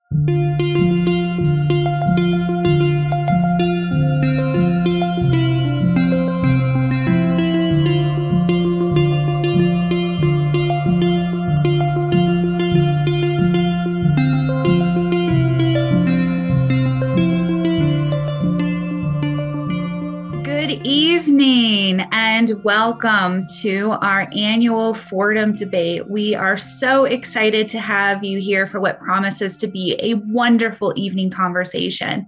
Good evening and welcome to our annual Fordham debate. We are so excited to have you here for what promises to be a wonderful evening conversation.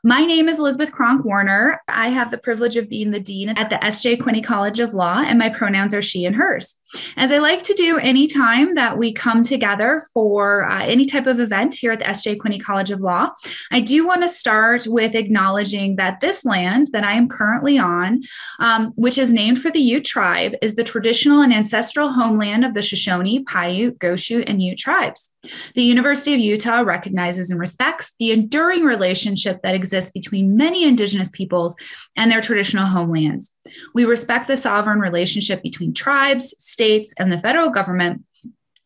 My name is Elizabeth Kronk-Warner. I have the privilege of being the dean at the S.J. Quinney College of Law, and my pronouns are she and hers. As I like to do anytime that we come together for any type of event here at the S.J. Quinney College of Law, I do want to start with acknowledging that this land that I am currently on, which is named for the Ute tribe, is the traditional and ancestral homeland of the Shoshone, Paiute, Goshu, and Ute tribes. The University of Utah recognizes and respects the enduring relationship that exists between many Indigenous peoples and their traditional homelands. We respect the sovereign relationship between tribes, states, and the federal government,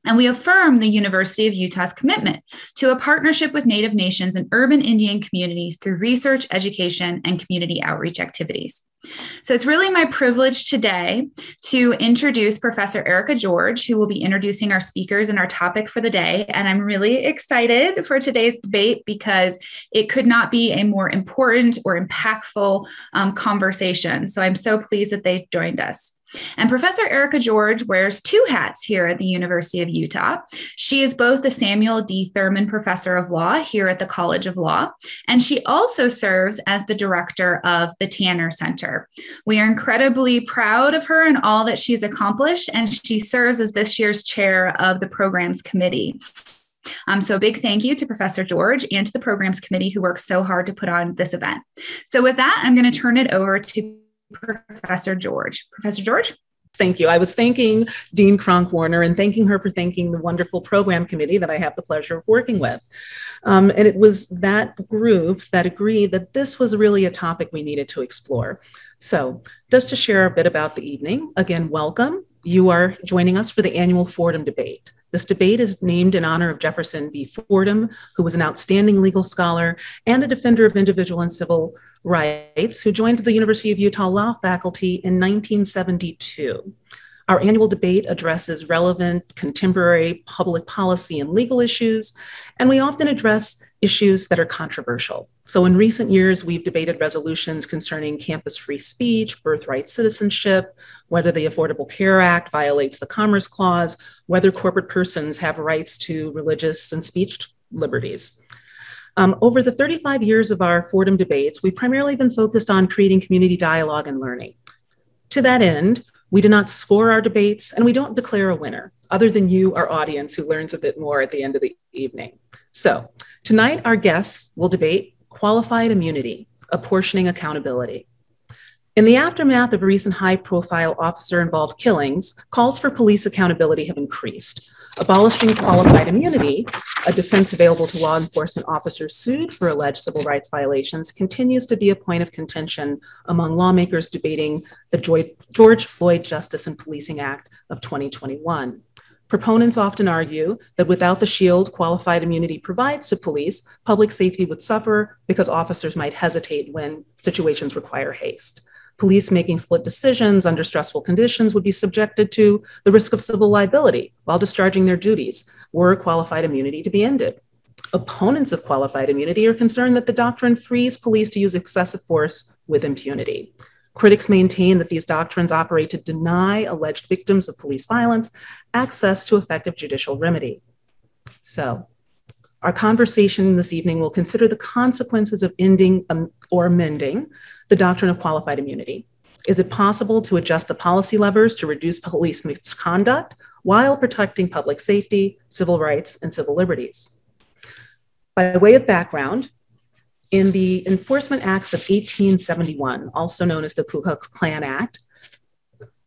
and we affirm the University of Utah's commitment to a partnership with Native nations and urban Indian communities through research, education, and community outreach activities. So it's really my privilege today to introduce Professor Erica George, who will be introducing our speakers and our topic for the day. And I'm really excited for today's debate because it could not be a more important or impactful conversation. So I'm so pleased that they've joined us. And Professor Erica George wears two hats here at the University of Utah. She is both the Samuel D. Thurman Professor of Law here at the College of Law, and she also serves as the director of the Tanner Center. We are incredibly proud of her and all that she's accomplished, and she serves as this year's chair of the Programs Committee. So a big thank you to Professor George and to the Programs Committee who worked so hard to put on this event. So with that, I'm going to turn it over to Professor George. Professor George? Thank you. I was thanking Dean Kronk-Warner and thanking her for thanking the wonderful program committee that I have the pleasure of working with. And it was that group that agreed that this was really a topic we needed to explore. So just to share a bit about the evening, again, welcome. You are joining us for the annual Fordham debate. This debate is named in honor of Jefferson v. Fordham, who was an outstanding legal scholar and a defender of individual and civil rights, who joined the University of Utah Law faculty in 1972. Our annual debate addresses relevant contemporary public policy and legal issues, and we often address issues that are controversial. So in recent years, we've debated resolutions concerning campus free speech, birthright citizenship, whether the Affordable Care Act violates the Commerce Clause, whether corporate persons have rights to religious and speech liberties. Over the 35 years of our Fordham debates, we've primarily been focused on creating community dialogue and learning. To that end, we do not score our debates and we don't declare a winner, other than you, our audience, who learns a bit more at the end of the evening. So tonight, our guests will debate qualified immunity, apportioning accountability. In the aftermath of recent high-profile officer-involved killings, calls for police accountability have increased. Abolishing qualified immunity, a defense available to law enforcement officers sued for alleged civil rights violations, continues to be a point of contention among lawmakers debating the George Floyd Justice and Policing Act of 2021. Proponents often argue that without the shield qualified immunity provides to police, public safety would suffer because officers might hesitate when situations require haste. Police making split decisions under stressful conditions would be subjected to the risk of civil liability while discharging their duties were qualified immunity to be ended. Opponents of qualified immunity are concerned that the doctrine frees police to use excessive force with impunity. Critics maintain that these doctrines operate to deny alleged victims of police violence access to effective judicial remedy. So, our conversation this evening will consider the consequences of ending or amending the doctrine of qualified immunity. Is it possible to adjust the policy levers to reduce police misconduct while protecting public safety, civil rights, and civil liberties? By way of background, in the Enforcement Acts of 1871, also known as the Ku Klux Klan Act,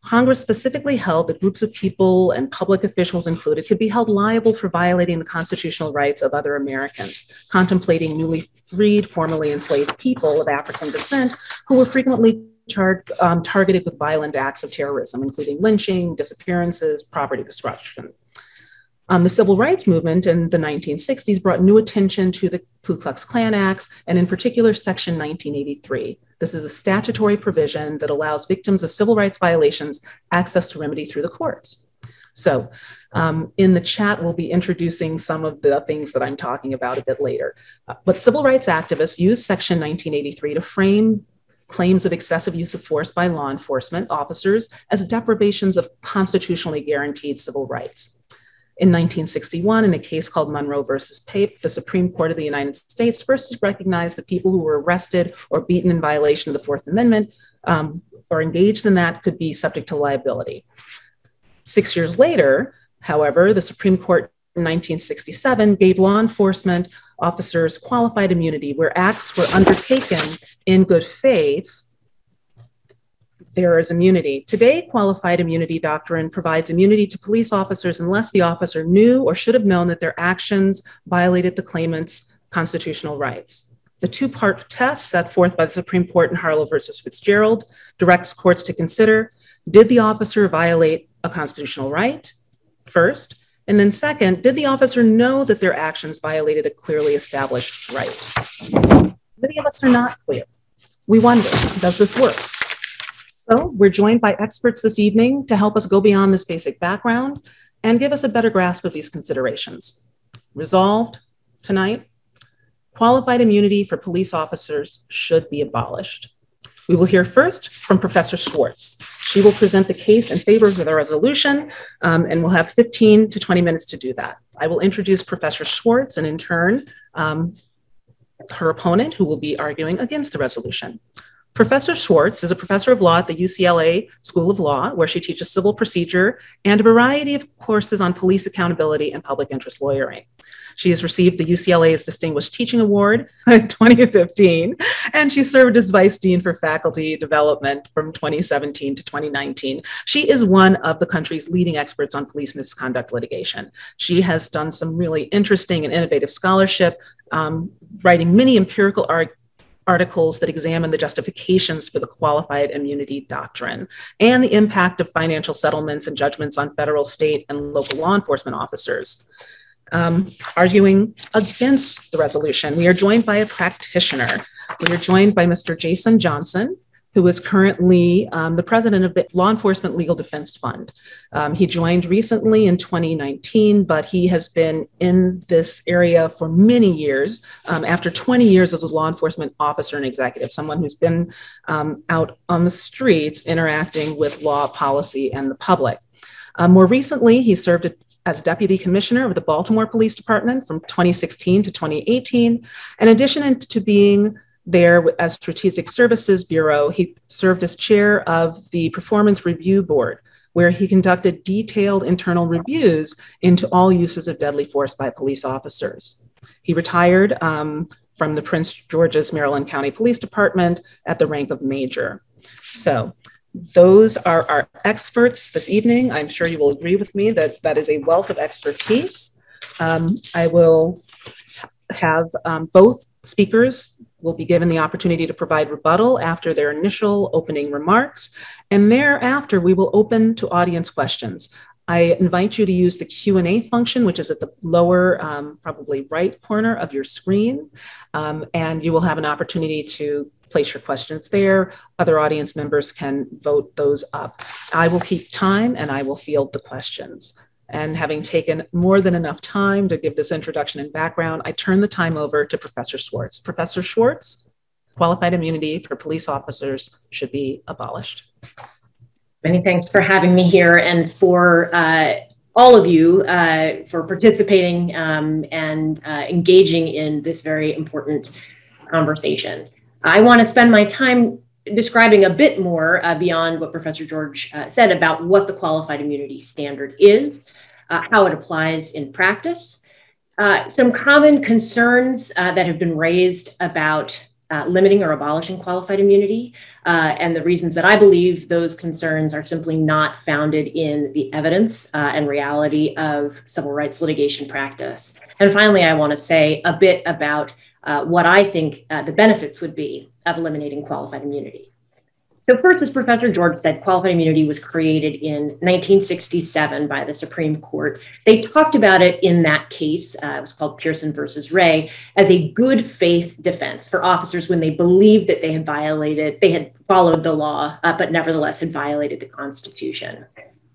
Congress specifically held that groups of people and public officials included could be held liable for violating the constitutional rights of other Americans, contemplating newly freed, formerly enslaved people of African descent who were frequently targeted with violent acts of terrorism, including lynching, disappearances, property destruction. The civil rights movement in the 1960s brought new attention to the Ku Klux Klan Acts, and in particular, Section 1983. This is a statutory provision that allows victims of civil rights violations access to remedy through the courts. So in the chat, we'll be introducing some of the things that I'm talking about a bit later. But civil rights activists used Section 1983 to frame claims of excessive use of force by law enforcement officers as deprivations of constitutionally guaranteed civil rights. In 1961, in a case called Monroe versus Pape, the Supreme Court of the United States first recognized that people who were arrested or beaten in violation of the Fourth Amendment or engaged in that could be subject to liability. 6 years later, however, the Supreme Court in 1967 gave law enforcement officers qualified immunity where acts were undertaken in good faith. There is immunity. Today, qualified immunity doctrine provides immunity to police officers unless the officer knew or should have known that their actions violated the claimant's constitutional rights. The two-part test set forth by the Supreme Court in Harlow versus Fitzgerald directs courts to consider, did the officer violate a constitutional right first? And then second, did the officer know that their actions violated a clearly established right? Many of us are not clear. We wonder, does this work? So we're joined by experts this evening to help us go beyond this basic background and give us a better grasp of these considerations. Resolved tonight, qualified immunity for police officers should be abolished. We will hear first from Professor Schwartz. She will present the case in favor of the resolution, and we'll have 15 to 20 minutes to do that. I will introduce Professor Schwartz and in turn, her opponent who will be arguing against the resolution. Professor Schwartz is a professor of law at the UCLA School of Law, where she teaches civil procedure and a variety of courses on police accountability and public interest lawyering. She has received the UCLA's Distinguished Teaching Award in 2015, and she served as Vice Dean for Faculty Development from 2017 to 2019. She is one of the country's leading experts on police misconduct litigation. She has done some really interesting and innovative scholarship, writing many empirical articles that examine the justifications for the qualified immunity doctrine and the impact of financial settlements and judgments on federal, state, and local law enforcement officers. Arguing against the resolution, we are joined by a practitioner. We are joined by Mr. Jason Johnson, who is currently the president of the Law Enforcement Legal Defense Fund. He joined recently in 2019, but he has been in this area for many years, after 20 years as a law enforcement officer and executive, someone who's been out on the streets interacting with law, policy, and the public. More recently, he served as Deputy Commissioner of the Baltimore Police Department from 2016 to 2018. In addition to being there as Strategic Services Bureau, he served as chair of the Performance Review Board, where he conducted detailed internal reviews into all uses of deadly force by police officers. He retired from the Prince George's Maryland County Police Department at the rank of Major. So those are our experts this evening. I'm sure you will agree with me that that is a wealth of expertise. I will have both speakers will be given the opportunity to provide rebuttal after their initial opening remarks, and thereafter we will open to audience questions. I invite you to use the Q&A function, which is at the lower, probably right corner of your screen, and you will have an opportunity to place your questions there. Other audience members can vote those up. I will keep time and I will field the questions. And having taken more than enough time to give this introduction and background, I turn the time over to Professor Schwartz. Professor Schwartz, qualified immunity for police officers should be abolished. Many thanks for having me here and for all of you for participating and engaging in this very important conversation. I want to spend my time describing a bit more beyond what Professor George said about what the qualified immunity standard is, how it applies in practice, some common concerns that have been raised about limiting or abolishing qualified immunity, and the reasons that I believe those concerns are simply not founded in the evidence and reality of civil rights litigation practice. And finally, I want to say a bit about what I think the benefits would be of eliminating qualified immunity. So first, as Professor George said, qualified immunity was created in 1967 by the Supreme Court. They talked about it in that case, it was called Pearson versus Ray, as a good faith defense for officers when they believed that they had followed the law, but nevertheless had violated the Constitution.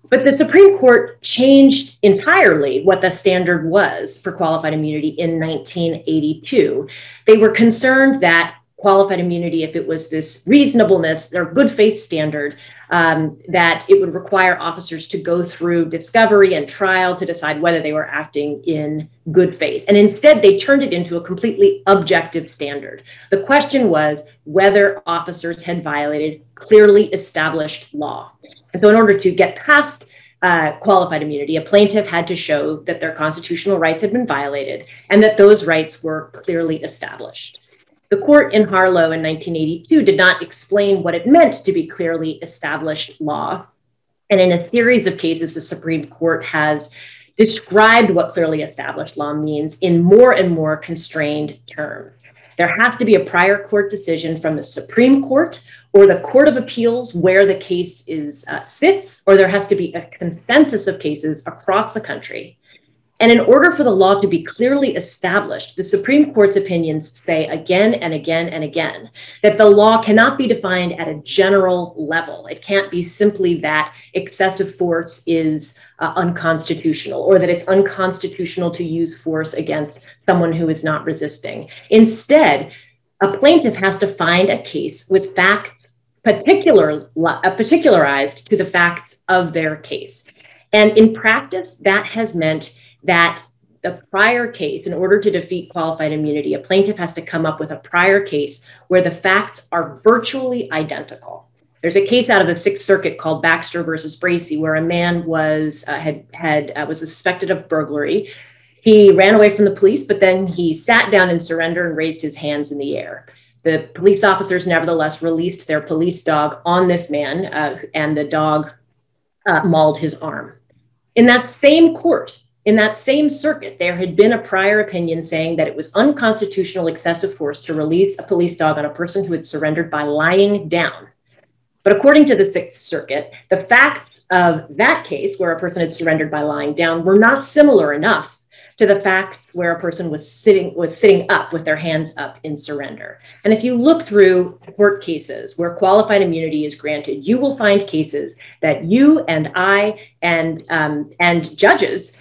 But the Supreme Court changed entirely what the standard was for qualified immunity in 1982. They were concerned that qualified immunity, if it was this reasonableness or good faith standard, that it would require officers to go through discovery and trial to decide whether they were acting in good faith. And instead, they turned it into a completely objective standard. The question was whether officers had violated clearly established law. And so in order to get past qualified immunity, a plaintiff had to show that their constitutional rights had been violated and that those rights were clearly established. The court in Harlow in 1982 did not explain what it meant to be clearly established law. And in a series of cases, the Supreme Court has described what clearly established law means in more and more constrained terms. There has to be a prior court decision from the Supreme Court or the Court of Appeals where the case sits, or there has to be a consensus of cases across the country. And in order for the law to be clearly established, the Supreme Court's opinions say again and again and again that the law cannot be defined at a general level. It can't be simply that excessive force is unconstitutional or that it's unconstitutional to use force against someone who is not resisting. Instead, a plaintiff has to find a case with facts particularized to the facts of their case. And in practice, that has meant that the prior case, in order to defeat qualified immunity, a plaintiff has to come up with a prior case where the facts are virtually identical. There's a case out of the Sixth Circuit called Baxter versus Bracy, where a man was suspected of burglary. He ran away from the police, but then he sat down in surrender and raised his hands in the air. The police officers nevertheless released their police dog on this man, and the dog mauled his arm. In that same court, in that same circuit, there had been a prior opinion saying that it was unconstitutional excessive force to release a police dog on a person who had surrendered by lying down. But according to the Sixth Circuit, the facts of that case where a person had surrendered by lying down were not similar enough to the facts where a person was sitting up with their hands up in surrender. And if you look through court cases where qualified immunity is granted, you will find cases that you and I and judges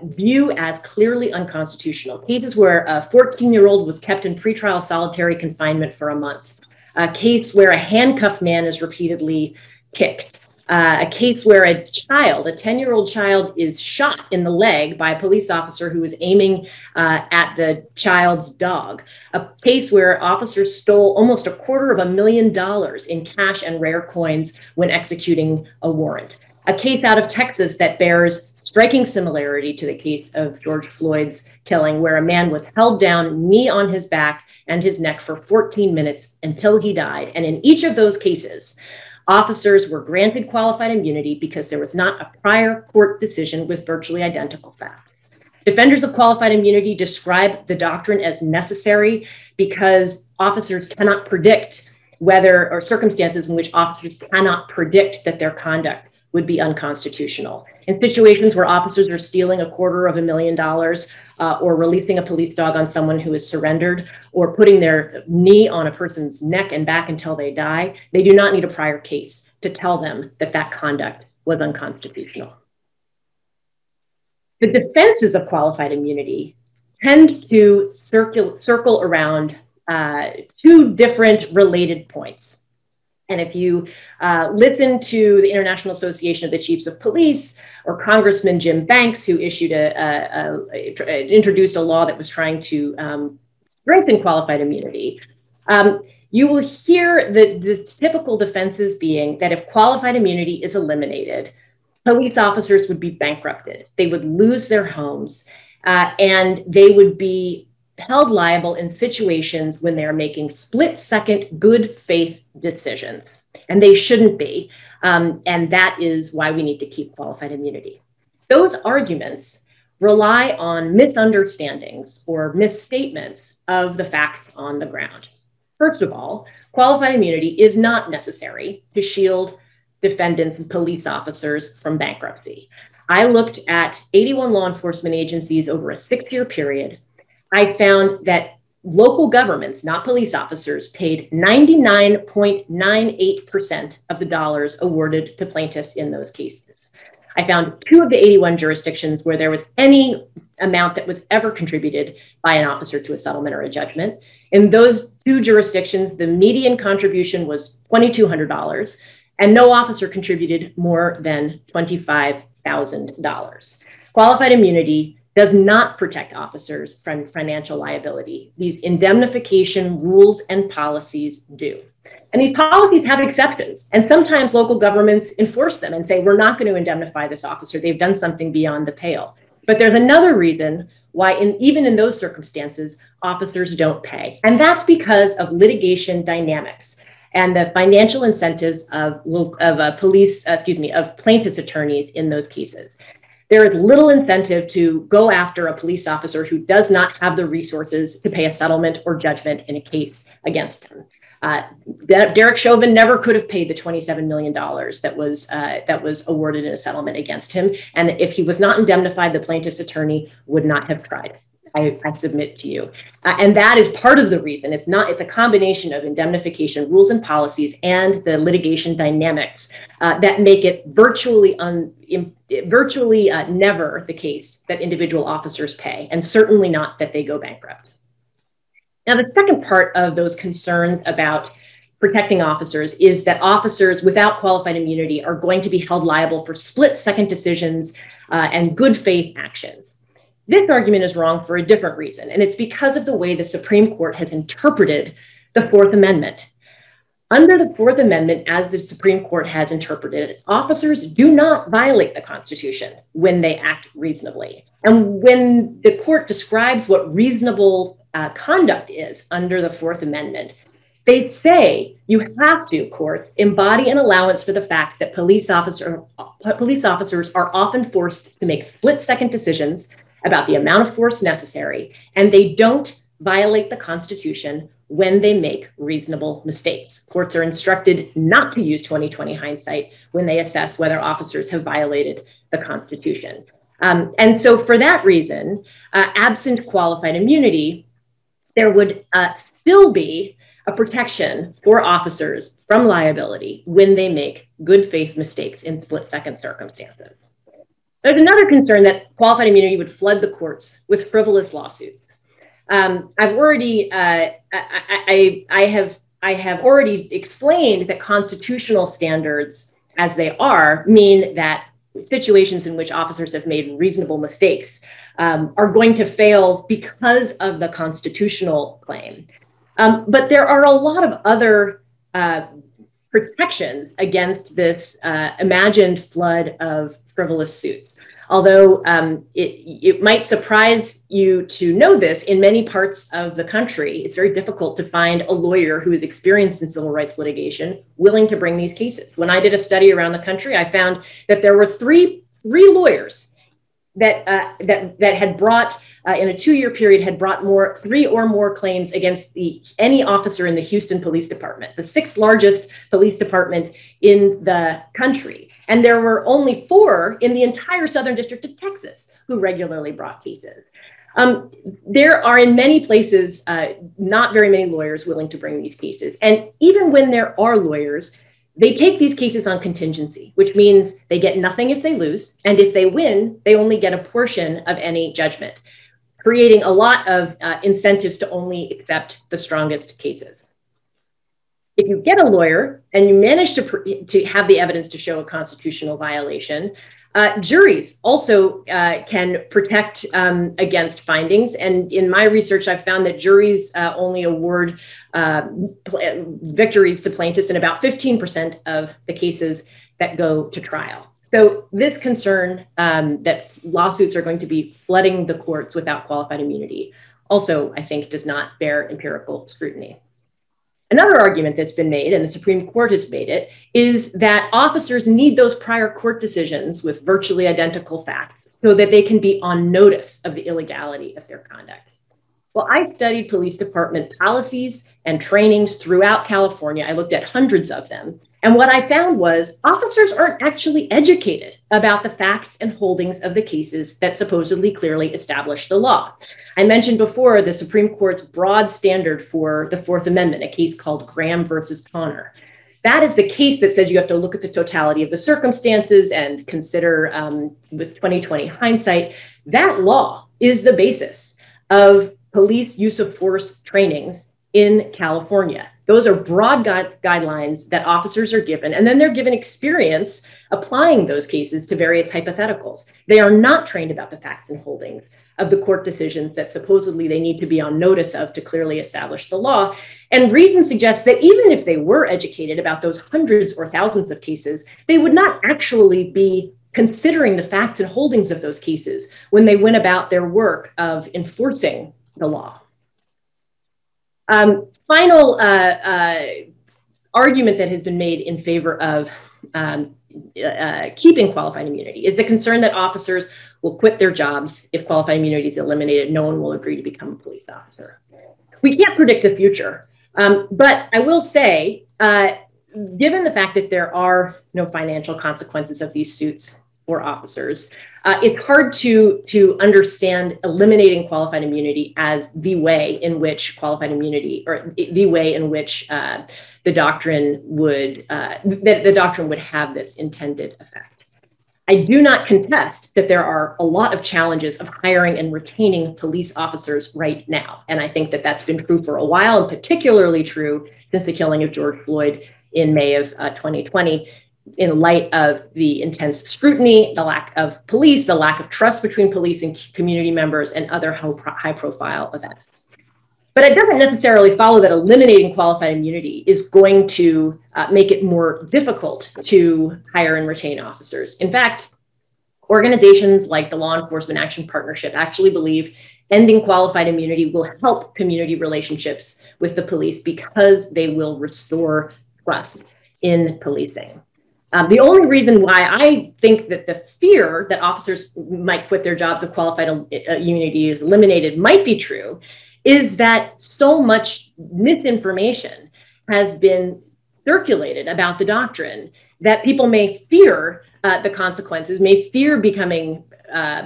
view as clearly unconstitutional. Cases where a 14-year-old was kept in pretrial solitary confinement for a month. A case where a handcuffed man is repeatedly kicked. A case where a 10-year-old child is shot in the leg by a police officer who was aiming at the child's dog. A case where officers stole almost $250,000 in cash and rare coins when executing a warrant. A case out of Texas that bears striking similarity to the case of George Floyd's killing, where a man was held down, knee on his back and his neck for 14 minutes until he died. And in each of those cases, officers were granted qualified immunity because there was not a prior court decision with virtually identical facts. Defenders of qualified immunity describe the doctrine as necessary because officers cannot predict or circumstances in which officers cannot predict that their conduct would be unconstitutional. In situations where officers are stealing $250,000 or releasing a police dog on someone who is surrendered or putting their knee on a person's neck and back until they die, they do not need a prior case to tell them that that conduct was unconstitutional. The defenses of qualified immunity tend to circle around two different related points. And if you listen to the International Association of the Chiefs of Police or Congressman Jim Banks, who introduced a law that was trying to strengthen qualified immunity, you will hear the typical defenses being that if qualified immunity is eliminated, police officers would be bankrupted. They would lose their homes and they would be held liable in situations when they're making split-second good faith decisions, and they shouldn't be. And that is why we need to keep qualified immunity. Those arguments rely on misunderstandings or misstatements of the facts on the ground. First of all, qualified immunity is not necessary to shield defendants and police officers from bankruptcy. I looked at 81 law enforcement agencies over a 6-year period. I found that local governments, not police officers, paid 99.98% of the dollars awarded to plaintiffs in those cases. I found 2 of the 81 jurisdictions where there was any amount that was ever contributed by an officer to a settlement or a judgment. In those 2 jurisdictions, the median contribution was $2,200, and no officer contributed more than $25,000. Qualified immunity does not protect officers from financial liability. These indemnification rules and policies do. And these policies have exceptions. And sometimes local governments enforce them and say, we're not going to indemnify this officer. They've done something beyond the pale. But there's another reason why, even in those circumstances, officers don't pay. And that's because of litigation dynamics and the financial incentives of plaintiff's attorneys in those cases. There is little incentive to go after a police officer who does not have the resources to pay a settlement or judgment in a case against him. Derek Chauvin never could have paid the $27 million that was awarded in a settlement against him. And if he was not indemnified, the plaintiff's attorney would not have tried. I submit to you. And that is part of the reason. It's a combination of indemnification rules and policies and the litigation dynamics that make it virtually never the case that individual officers pay, and certainly not that they go bankrupt. Now, the second part of those concerns about protecting officers is that officers without qualified immunity are going to be held liable for split-second decisions and good faith actions. This argument is wrong for a different reason, and it's because of the way the Supreme Court has interpreted the Fourth Amendment. Under the Fourth Amendment, as the Supreme Court has interpreted it, officers do not violate the Constitution when they act reasonably. And when the court describes what reasonable conduct is under the Fourth Amendment, they say you have to, courts, embody an allowance for the fact that police officers are often forced to make split-second decisions about the amount of force necessary, and they don't violate the Constitution when they make reasonable mistakes. Courts are instructed not to use 20/20 hindsight when they assess whether officers have violated the Constitution. And so for that reason, absent qualified immunity, there would still be a protection for officers from liability when they make good faith mistakes in split-second circumstances. There's another concern that qualified immunity would flood the courts with frivolous lawsuits. I have already explained that constitutional standards, as they are, mean that situations in which officers have made reasonable mistakes are going to fail because of the constitutional claim. But there are a lot of other protections against this imagined flood of frivolous suits. Although it might surprise you to know this, in many parts of the country, it's very difficult to find a lawyer who is experienced in civil rights litigation willing to bring these cases. When I did a study around the country, I found that there were three lawyers that had brought, in a 2-year period, had brought 3 or more claims against any officer in the Houston Police Department, the 6th largest police department in the country. And there were only 4 in the entire Southern District of Texas who regularly brought cases. There are in many places not very many lawyers willing to bring these cases. And even when there are lawyers, they take these cases on contingency, which means they get nothing if they lose. And if they win, they only get a portion of any judgment, creating a lot of incentives to only accept the strongest cases. If you get a lawyer and you manage to have the evidence to show a constitutional violation, juries also can protect against findings. And in my research, I've found that juries only award victories to plaintiffs in about 15% of the cases that go to trial. So this concern that lawsuits are going to be flooding the courts without qualified immunity also, I think, does not bear empirical scrutiny. Another argument that's been made, and the Supreme Court has made it, is that officers need those prior court decisions with virtually identical facts so that they can be on notice of the illegality of their conduct. Well, I studied police department policies and trainings throughout California. I looked at hundreds of them. And what I found was officers aren't actually educated about the facts and holdings of the cases that supposedly clearly establish the law. I mentioned before the Supreme Court's broad standard for the Fourth Amendment, a case called Graham versus Connor. That is the case that says you have to look at the totality of the circumstances and consider with 2020 hindsight. That law is the basis of police use of force trainings in California. Those are broad guidelines that officers are given, and then they're given experience applying those cases to various hypotheticals. They are not trained about the facts and holdings of the court decisions that supposedly they need to be on notice of to clearly establish the law. And reason suggests that even if they were educated about those hundreds or thousands of cases, they would not actually be considering the facts and holdings of those cases when they went about their work of enforcing the law. Final argument that has been made in favor of keeping qualified immunity is the concern that officers will quit their jobs if qualified immunity is eliminated. No one will agree to become a police officer. We can't predict the future, but I will say, given the fact that there are no financial consequences of these suits for officers, it's hard to understand eliminating qualified immunity as the way in which qualified immunity, or the way in which the doctrine would have this intended effect. I do not contest that there are a lot of challenges of hiring and retaining police officers right now, and I think that that's been true for a while, and particularly true since the killing of George Floyd in May of 2020. In light of the intense scrutiny, the lack of police, the lack of trust between police and community members, and other high-profile events. But it doesn't necessarily follow that eliminating qualified immunity is going to make it more difficult to hire and retain officers. In fact, organizations like the Law Enforcement Action Partnership actually believe ending qualified immunity will help community relationships with the police because they will restore trust in policing. The only reason why I think that the fear that officers might quit their jobs if qualified immunity is eliminated might be true is that so much misinformation has been circulated about the doctrine that people may fear the consequences, may fear becoming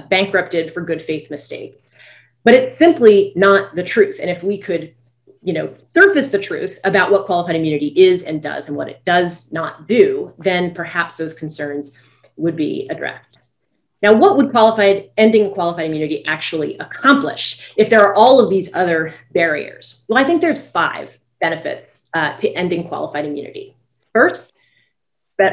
bankrupted for good faith mistake. But it's simply not the truth. And if we could surface the truth about what qualified immunity is and does and what it does not do, then perhaps those concerns would be addressed. Now, what would ending qualified immunity actually accomplish if there are all of these other barriers? Well, I think there's 5 benefits to ending qualified immunity. First,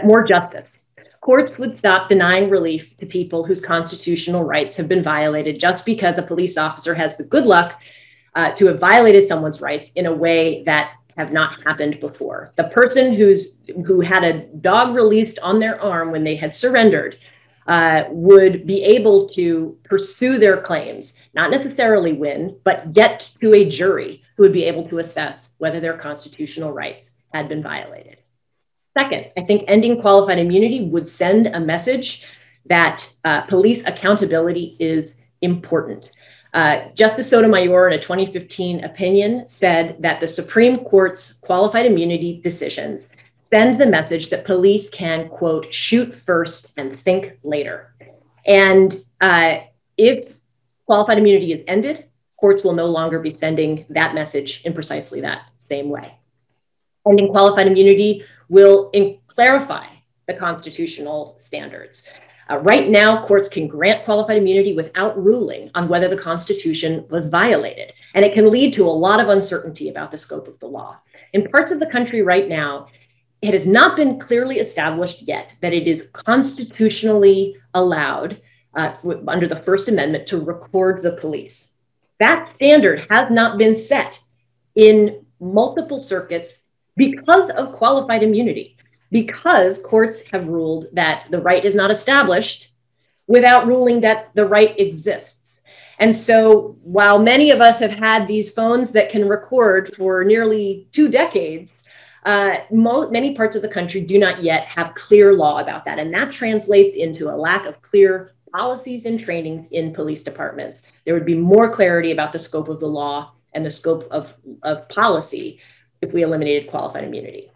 more justice. Courts would stop denying relief to people whose constitutional rights have been violated just because a police officer has the good luck to have violated someone's rights in a way that have not happened before. The person who had a dog released on their arm when they had surrendered would be able to pursue their claims, not necessarily win, but get to a jury who would be able to assess whether their constitutional right had been violated. Second, I think ending qualified immunity would send a message that police accountability is important. Justice Sotomayor, in a 2015 opinion, said that the Supreme Court's qualified immunity decisions send the message that police can, quote, shoot first and think later. And if qualified immunity is ended, courts will no longer be sending that message in precisely that same way. Ending qualified immunity will clarify the constitutional standards. Right now, courts can grant qualified immunity without ruling on whether the Constitution was violated, and it can lead to a lot of uncertainty about the scope of the law. In parts of the country right now, it has not been clearly established yet that it is constitutionally allowed under the First Amendment to record the police. That standard has not been set in multiple circuits because of qualified immunity, because courts have ruled that the right is not established without ruling that the right exists. And so while many of us have had these phones that can record for nearly 2 decades, many parts of the country do not yet have clear law about that. And that translates into a lack of clear policies and trainings in police departments. There would be more clarity about the scope of the law and the scope of policy if we eliminated qualified immunity.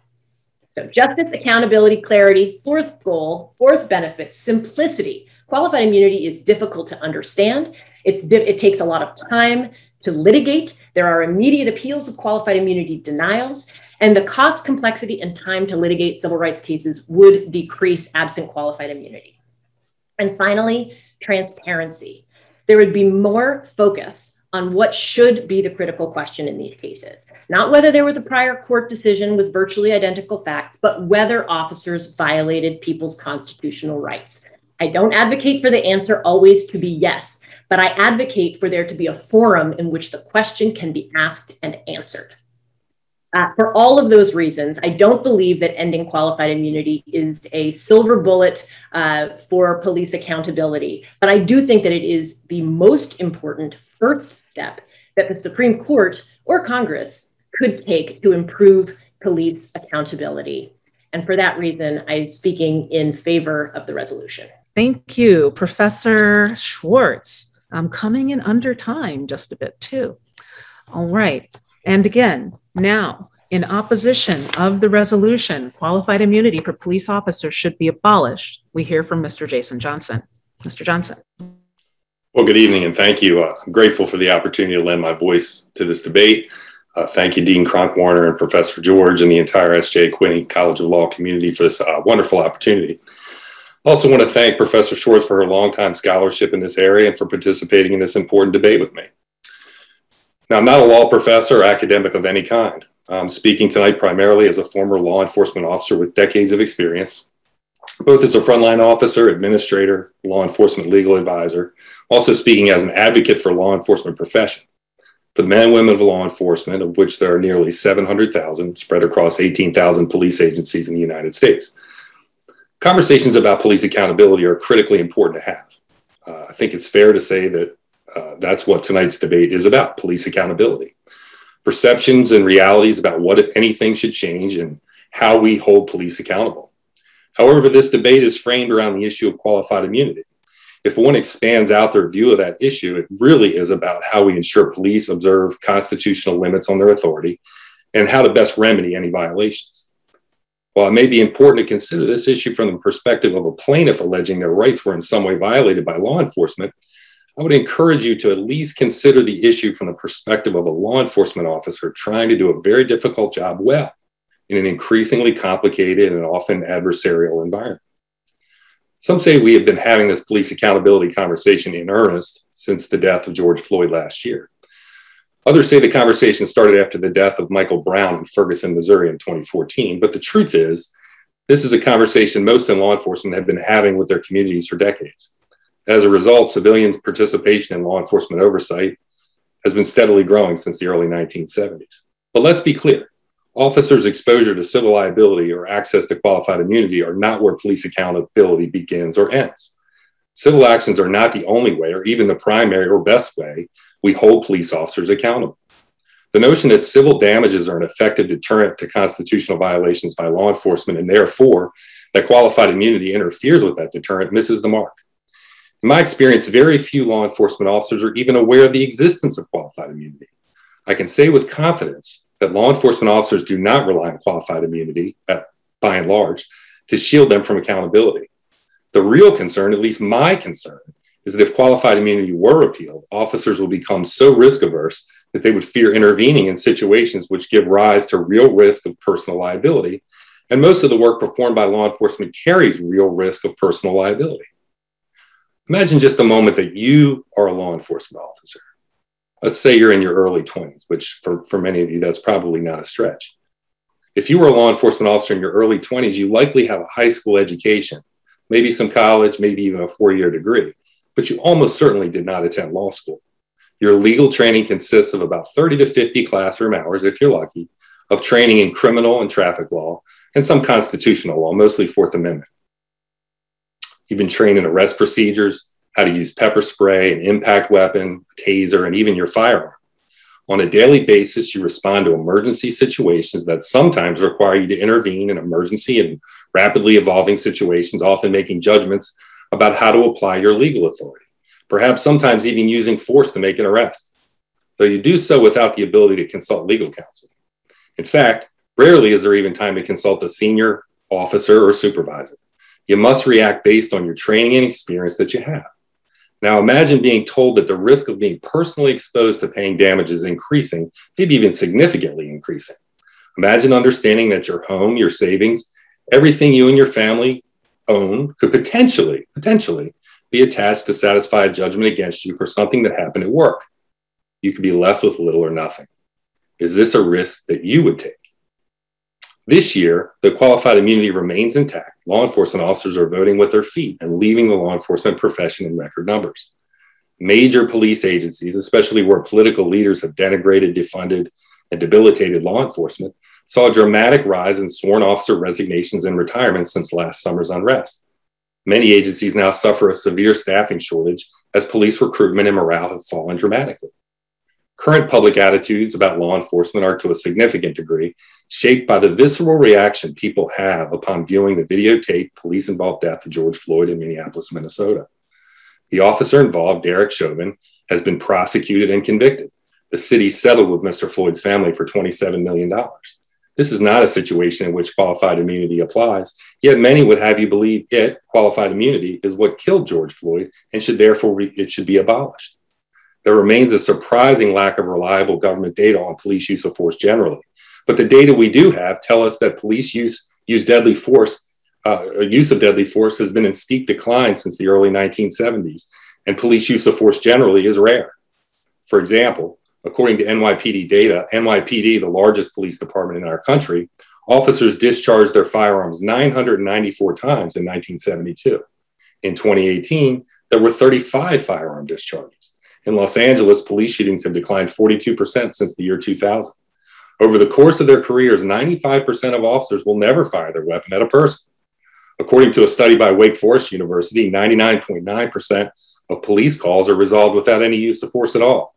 So justice, accountability, clarity, fourth goal, fourth benefit, simplicity. Qualified immunity is difficult to understand. It takes a lot of time to litigate. There are immediate appeals of qualified immunity denials, and the cost, complexity, and time to litigate civil rights cases would decrease absent qualified immunity. And finally, transparency. There would be more focus on what should be the critical question in these cases. Not whether there was a prior court decision with virtually identical facts, but whether officers violated people's constitutional rights. I don't advocate for the answer always to be yes, but I advocate for there to be a forum in which the question can be asked and answered. For all of those reasons, I don't believe that ending qualified immunity is a silver bullet for police accountability, but I do think that it is the most important first step that the Supreme Court or Congress could take to improve police accountability. And for that reason, I'm speaking in favor of the resolution. Thank you, Professor Schwartz. I'm coming in under time just a bit too. All right. And again, now, in opposition of the resolution, qualified immunity for police officers should be abolished, we hear from Mr. Jason Johnson. Mr. Johnson. Well, good evening and thank you. I'm grateful for the opportunity to lend my voice to this debate. Thank you, Dean Kronk-Warner and Professor George and the entire S.J. Quinney College of Law community for this wonderful opportunity. I also want to thank Professor Schwartz for her longtime scholarship in this area and for participating in this important debate with me. Now, I'm not a law professor or academic of any kind. I'm speaking tonight primarily as a former law enforcement officer with decades of experience, both as a frontline officer, administrator, law enforcement legal advisor, also speaking as an advocate for law enforcement profession. For the men and women of law enforcement, of which there are nearly 700,000 spread across 18,000 police agencies in the United States. Conversations about police accountability are critically important to have. I think it's fair to say that that's what tonight's debate is about, police accountability. Perceptions and realities about what, if anything, should change and how we hold police accountable. However, this debate is framed around the issue of qualified immunity. If one expands out their view of that issue, it really is about how we ensure police observe constitutional limits on their authority and how to best remedy any violations. While it may be important to consider this issue from the perspective of a plaintiff alleging their rights were in some way violated by law enforcement, I would encourage you to at least consider the issue from the perspective of a law enforcement officer trying to do a very difficult job well in an increasingly complicated and often adversarial environment. Some say we have been having this police accountability conversation in earnest since the death of George Floyd last year. Others say the conversation started after the death of Michael Brown in Ferguson, Missouri in 2014. But the truth is, this is a conversation most in law enforcement have been having with their communities for decades. As a result, civilians' participation in law enforcement oversight has been steadily growing since the early 1970s. But let's be clear, officers' exposure to civil liability or access to qualified immunity are not where police accountability begins or ends. Civil actions are not the only way or even the primary or best way we hold police officers accountable. The notion that civil damages are an effective deterrent to constitutional violations by law enforcement and therefore that qualified immunity interferes with that deterrent misses the mark. In my experience, very few law enforcement officers are even aware of the existence of qualified immunity. I can say with confidence that law enforcement officers do not rely on qualified immunity, by and large, to shield them from accountability. The real concern, at least my concern, is that if qualified immunity were repealed, officers will become so risk averse that they would fear intervening in situations which give rise to real risk of personal liability. And most of the work performed by law enforcement carries real risk of personal liability. Imagine just a moment that you are a law enforcement officer. Let's say you're in your early 20s, which for many of you, that's probably not a stretch. If you were a law enforcement officer in your early 20s, you likely have a high school education, maybe some college, maybe even a 4-year degree, but you almost certainly did not attend law school. Your legal training consists of about 30 to 50 classroom hours, if you're lucky, of training in criminal and traffic law and some constitutional law, mostly Fourth Amendment. You've been trained in arrest procedures, how to use pepper spray, an impact weapon, a taser, and even your firearm. On a daily basis, you respond to emergency situations that sometimes require you to intervene in emergency and rapidly evolving situations, often making judgments about how to apply your legal authority, perhaps sometimes even using force to make an arrest, though you do so without the ability to consult legal counsel. In fact, rarely is there even time to consult a senior officer or supervisor. You must react based on your training and experience that you have. Now imagine being told that the risk of being personally exposed to paying damage is increasing, maybe even significantly increasing. Imagine understanding that your home, your savings, everything you and your family own could potentially be attached to satisfy a judgment against you for something that happened at work. You could be left with little or nothing. Is this a risk that you would take? This year, the qualified immunity remains intact. Law enforcement officers are voting with their feet and leaving the law enforcement profession in record numbers. Major police agencies, especially where political leaders have denigrated, defunded, and debilitated law enforcement, saw a dramatic rise in sworn officer resignations and retirements since last summer's unrest. Many agencies now suffer a severe staffing shortage as police recruitment and morale have fallen dramatically. Current public attitudes about law enforcement are to a significant degree shaped by the visceral reaction people have upon viewing the videotaped police-involved death of George Floyd in Minneapolis, Minnesota. The officer involved, Derek Chauvin, has been prosecuted and convicted. The city settled with Mr. Floyd's family for $27 million. This is not a situation in which qualified immunity applies, yet many would have you believe qualified immunity, is what killed George Floyd and it should be abolished. There remains a surprising lack of reliable government data on police use of force generally. But the data we do have tell us that police use of deadly force has been in steep decline since the early 1970s, and police use of force generally is rare. For example, according to NYPD data, NYPD, the largest police department in our country, officers discharged their firearms 994 times in 1972. In 2018, there were 35 firearm discharges. In Los Angeles, police shootings have declined 42% since the year 2000. Over the course of their careers, 95% of officers will never fire their weapon at a person. According to a study by Wake Forest University, 99.9% of police calls are resolved without any use of force at all.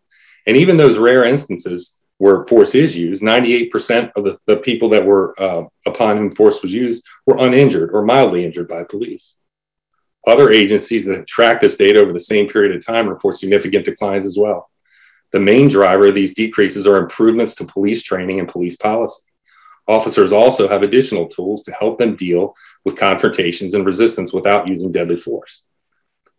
And even those rare instances where force is used, 98% of the people that were upon whom force was used were uninjured or mildly injured by police. Other agencies that have tracked this data over the same period of time report significant declines as well. The main driver of these decreases are improvements to police training and police policy. Officers also have additional tools to help them deal with confrontations and resistance without using deadly force.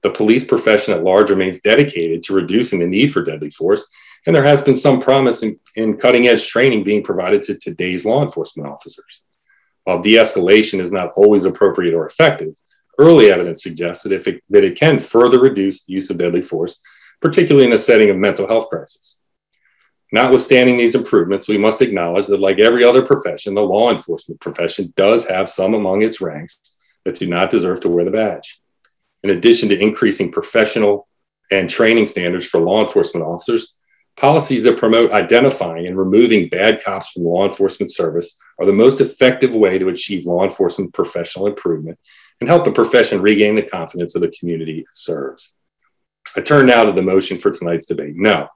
The police profession at large remains dedicated to reducing the need for deadly force, and there has been some promise in cutting-edge training being provided to today's law enforcement officers. While de-escalation is not always appropriate or effective, early evidence suggests that it can further reduce the use of deadly force, particularly in the setting of mental health crisis. Notwithstanding these improvements, we must acknowledge that, like every other profession, the law enforcement profession does have some among its ranks that do not deserve to wear the badge. In addition to increasing professional and training standards for law enforcement officers, policies that promote identifying and removing bad cops from law enforcement service are the most effective way to achieve law enforcement professional improvement and help the profession regain the confidence of the community it serves. I turn now to the motion for tonight's debate. No,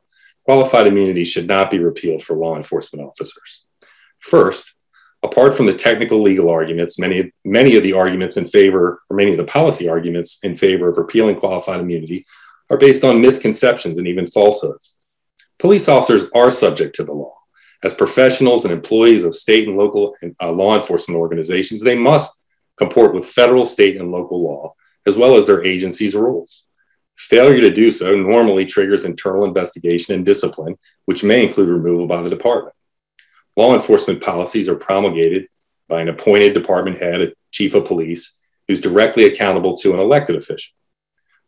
qualified immunity should not be repealed for law enforcement officers. First, apart from the technical legal arguments, many of the arguments in favor, or many of the policy arguments in favor of repealing qualified immunity are based on misconceptions and even falsehoods. Police officers are subject to the law. As professionals and employees of state and local law enforcement organizations, they must comport with federal, state, and local law, as well as their agency's rules. Failure to do so normally triggers internal investigation and discipline, which may include removal by the department. Law enforcement policies are promulgated by an appointed department head, a chief of police, who's directly accountable to an elected official.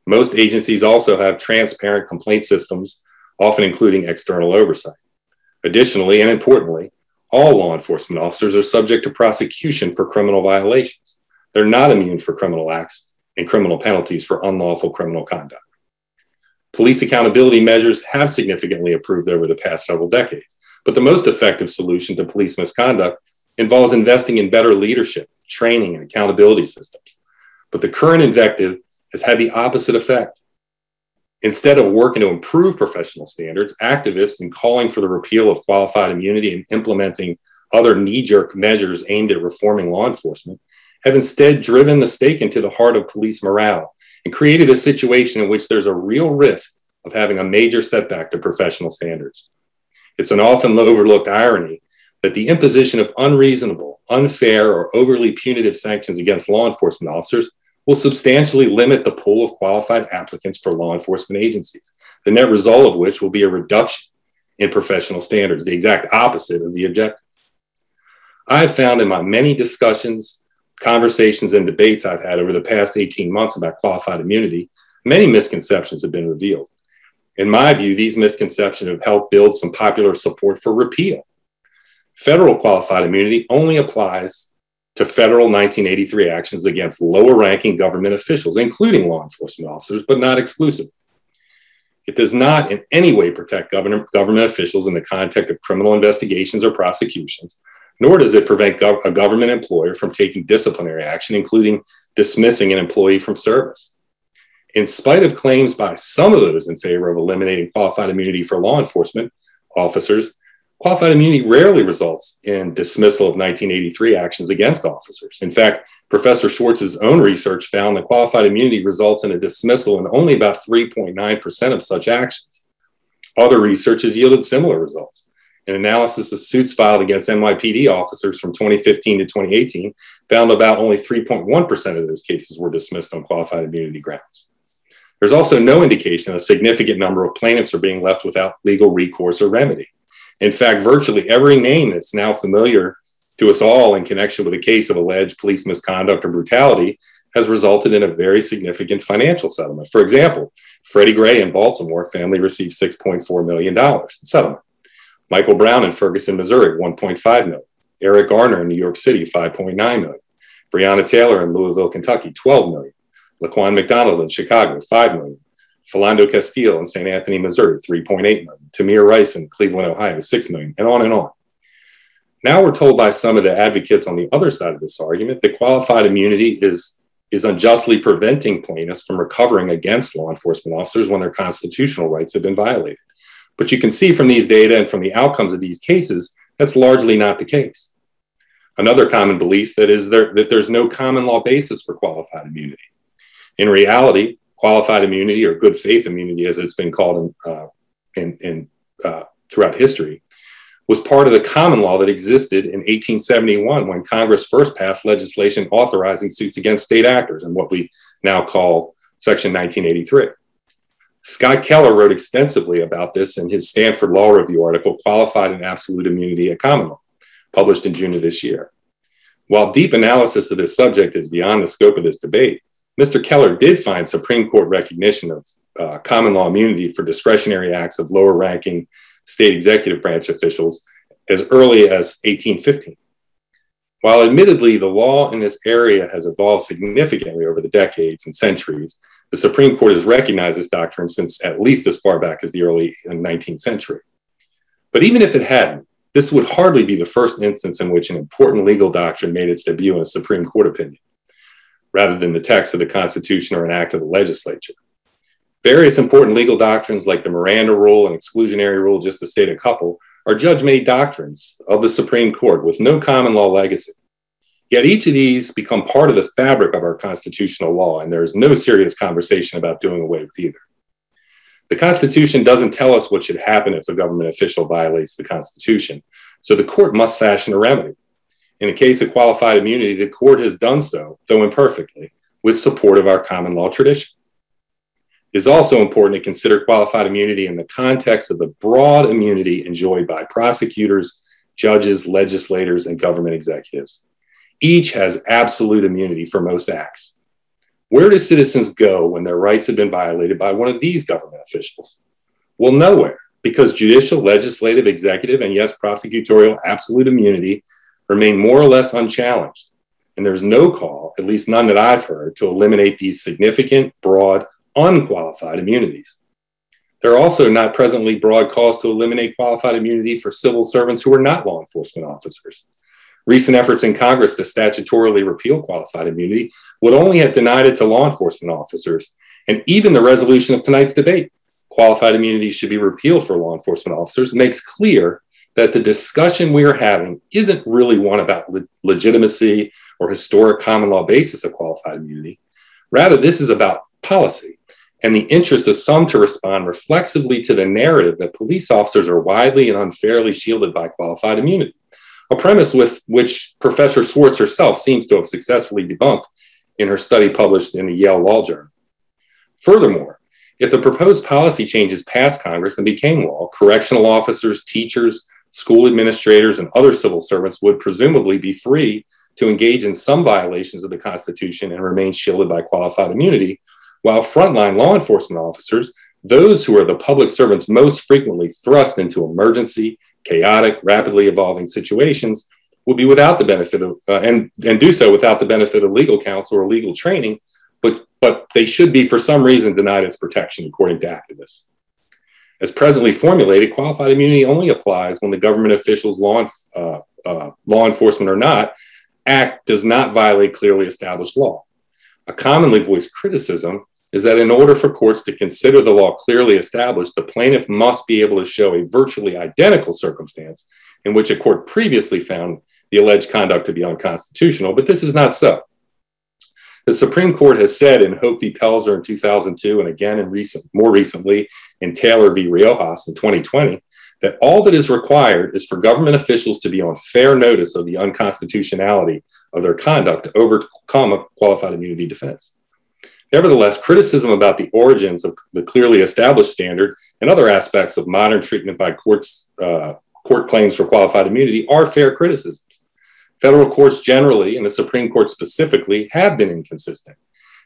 Most agencies also have transparent complaint systems, often including external oversight. Additionally, and importantly, all law enforcement officers are subject to prosecution for criminal violations. They're not immune for criminal acts and criminal penalties for unlawful criminal conduct. Police accountability measures have significantly improved over the past several decades, but the most effective solution to police misconduct involves investing in better leadership, training, and accountability systems. But the current invective has had the opposite effect. Instead of working to improve professional standards, activists, in calling for the repeal of qualified immunity and implementing other knee-jerk measures aimed at reforming law enforcement, have instead driven the stake into the heart of police morale and created a situation in which there's a real risk of having a major setback to professional standards. It's an often overlooked irony that the imposition of unreasonable, unfair, or overly punitive sanctions against law enforcement officers will substantially limit the pool of qualified applicants for law enforcement agencies, the net result of which will be a reduction in professional standards, the exact opposite of the objective. I have found in my many discussions, conversations, and debates I've had over the past 18 months about qualified immunity, many misconceptions have been revealed. In my view, these misconceptions have helped build some popular support for repeal. Federal qualified immunity only applies to federal 1983 actions against lower-ranking government officials, including law enforcement officers, but not exclusively. It does not in any way protect government officials in the context of criminal investigations or prosecutions, nor does it prevent a government employer from taking disciplinary action, including dismissing an employee from service. In spite of claims by some of those in favor of eliminating qualified immunity for law enforcement officers, qualified immunity rarely results in dismissal of 1983 actions against officers. In fact, Professor Schwartz's own research found that qualified immunity results in a dismissal in only about 3.9% of such actions. Other research has yielded similar results. An analysis of suits filed against NYPD officers from 2015 to 2018 found about only 3.1% of those cases were dismissed on qualified immunity grounds. There's also no indication a significant number of plaintiffs are being left without legal recourse or remedy. In fact, virtually every name that's now familiar to us all in connection with a case of alleged police misconduct or brutality has resulted in a very significant financial settlement. For example, Freddie Gray in Baltimore family received $6.4 million in settlement. Michael Brown in Ferguson, Missouri, $1.5 million. Eric Garner in New York City, $5.9 million. Breonna Taylor in Louisville, Kentucky, $12 million. Laquan McDonald in Chicago, $5 million. Philando Castile in St. Anthony, Missouri, $3.8 million. Tamir Rice in Cleveland, Ohio, $6 million, and on and on. Now we're told by some of the advocates on the other side of this argument that qualified immunity is unjustly preventing plaintiffs from recovering against law enforcement officers when their constitutional rights have been violated. But you can see from these data and from the outcomes of these cases, that's largely not the case. Another common belief that there's no common law basis for qualified immunity. In reality, qualified immunity, or good faith immunity as it's been called throughout history, was part of the common law that existed in 1871 when Congress first passed legislation authorizing suits against state actors in what we now call Section 1983. Scott Keller wrote extensively about this in his Stanford Law Review article, Qualified and Absolute Immunity at Common Law, published in June of this year. While deep analysis of this subject is beyond the scope of this debate, Mr. Keller did find Supreme Court recognition of common law immunity for discretionary acts of lower ranking state executive branch officials as early as 1815. While admittedly the law in this area has evolved significantly over the decades and centuries, the Supreme Court has recognized this doctrine since at least as far back as the early 19th century. But even if it hadn't, this would hardly be the first instance in which an important legal doctrine made its debut in a Supreme Court opinion, rather than the text of the Constitution or an act of the legislature. Various important legal doctrines like the Miranda Rule and Exclusionary Rule, just to state a couple, are judge-made doctrines of the Supreme Court with no common law legacy. Yet each of these become part of the fabric of our constitutional law, and there is no serious conversation about doing away with either. The Constitution doesn't tell us what should happen if a government official violates the Constitution, so the court must fashion a remedy. In the case of qualified immunity, the court has done so, though imperfectly, with support of our common law tradition. It is also important to consider qualified immunity in the context of the broad immunity enjoyed by prosecutors, judges, legislators, and government executives. Each has absolute immunity for most acts. Where do citizens go when their rights have been violated by one of these government officials? Well, nowhere, because judicial, legislative, executive, and yes, prosecutorial absolute immunity remain more or less unchallenged. And there's no call, at least none that I've heard, to eliminate these significant, broad, unqualified immunities. There are also not presently broad calls to eliminate qualified immunity for civil servants who are not law enforcement officers. Recent efforts in Congress to statutorily repeal qualified immunity would only have denied it to law enforcement officers. And even the resolution of tonight's debate, qualified immunity should be repealed for law enforcement officers, makes clear that the discussion we are having isn't really one about legitimacy or historic common law basis of qualified immunity. Rather, this is about policy, and the interest of some to respond reflexively to the narrative that police officers are widely and unfairly shielded by qualified immunity, a premise with which Professor Schwartz herself seems to have successfully debunked in her study published in the Yale Law Journal. Furthermore, if the proposed policy changes passed Congress and became law, correctional officers, teachers, school administrators, and other civil servants would presumably be free to engage in some violations of the Constitution and remain shielded by qualified immunity, while frontline law enforcement officers, those who are the public servants most frequently thrust into emergency, chaotic, rapidly evolving situations, will be without the benefit of, and do so without the benefit of legal counsel or legal training, but they should be for some reason denied its protection, according to activists. As presently formulated, qualified immunity only applies when the government official's law enforcement or not, act does not violate clearly established law. A commonly voiced criticism is that in order for courts to consider the law clearly established, the plaintiff must be able to show a virtually identical circumstance in which a court previously found the alleged conduct to be unconstitutional, but this is not so. The Supreme Court has said in Hope v. Pelzer in 2002, and again more recently in Taylor v. Riojas in 2020, that all that is required is for government officials to be on fair notice of the unconstitutionality of their conduct to overcome a qualified immunity defense. Nevertheless, criticism about the origins of the clearly established standard and other aspects of modern treatment by court claims for qualified immunity are fair criticisms. Federal courts generally, and the Supreme Court specifically, have been inconsistent.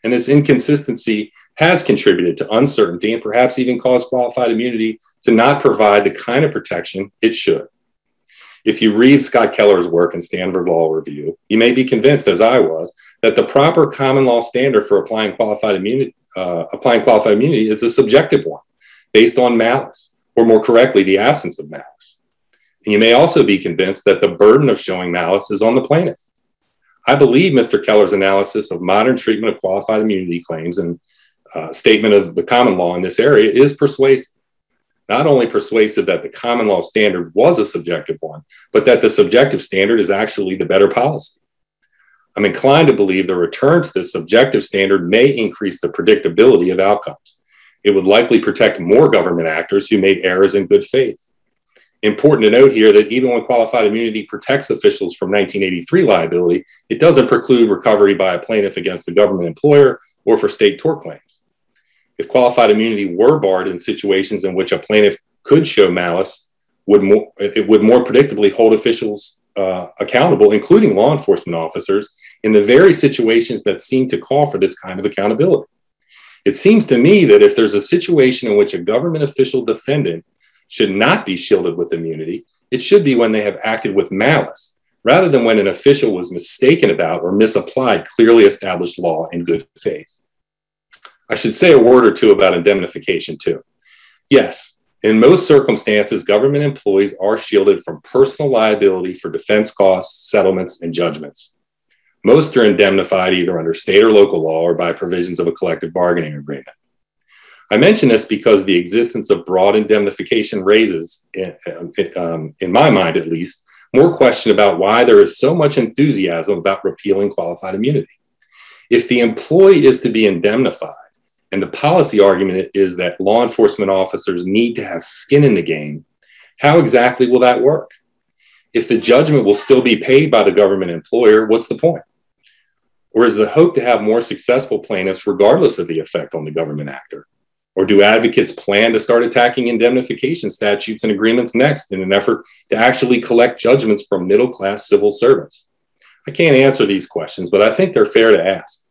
And this inconsistency has contributed to uncertainty and perhaps even caused qualified immunity to not provide the kind of protection it should. If you read Scott Keller's work in Stanford Law Review, you may be convinced, as I was, that the proper common law standard for applying qualified immunity is a subjective one, based on malice, or more correctly, the absence of malice. And you may also be convinced that the burden of showing malice is on the plaintiff. I believe Mr. Keller's analysis of modern treatment of qualified immunity claims and statement of the common law in this area is persuasive. Not only persuasive that the common law standard was a subjective one, but that the subjective standard is actually the better policy. I'm inclined to believe the return to this subjective standard may increase the predictability of outcomes. It would likely protect more government actors who made errors in good faith. Important to note here that even when qualified immunity protects officials from 1983 liability, it doesn't preclude recovery by a plaintiff against the government employer or for state tort claims. If qualified immunity were barred in situations in which a plaintiff could show malice, it would more predictably hold officials accountable, including law enforcement officers, in the very situations that seem to call for this kind of accountability. It seems to me that if there's a situation in which a government official defendant should not be shielded with immunity, it should be when they have acted with malice, rather than when an official was mistaken about or misapplied clearly established law in good faith. I should say a word or two about indemnification too. Yes, in most circumstances, government employees are shielded from personal liability for defense costs, settlements, and judgments. Most are indemnified either under state or local law or by provisions of a collective bargaining agreement. I mention this because the existence of broad indemnification raises, in my mind at least, more question about why there is so much enthusiasm about repealing qualified immunity. If the employee is to be indemnified, and the policy argument is that law enforcement officers need to have skin in the game, how exactly will that work? If the judgment will still be paid by the government employer, what's the point? Or is the hope to have more successful plaintiffs regardless of the effect on the government actor? Or do advocates plan to start attacking indemnification statutes and agreements next in an effort to actually collect judgments from middle-class civil servants? I can't answer these questions, but I think they're fair to ask.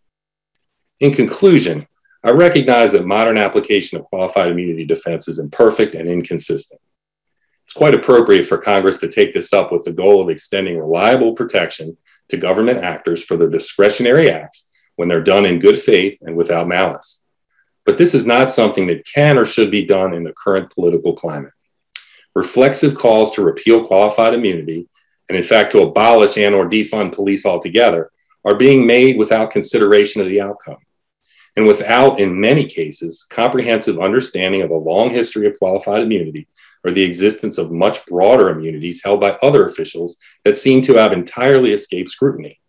In conclusion, I recognize that modern application of qualified immunity defense is imperfect and inconsistent. It's quite appropriate for Congress to take this up with the goal of extending reliable protection to government actors for their discretionary acts when they're done in good faith and without malice. But this is not something that can or should be done in the current political climate. Reflexive calls to repeal qualified immunity, and in fact to abolish and or defund police altogether, are being made without consideration of the outcome, and without, in many cases, comprehensive understanding of a long history of qualified immunity or the existence of much broader immunities held by other officials that seem to have entirely escaped scrutiny.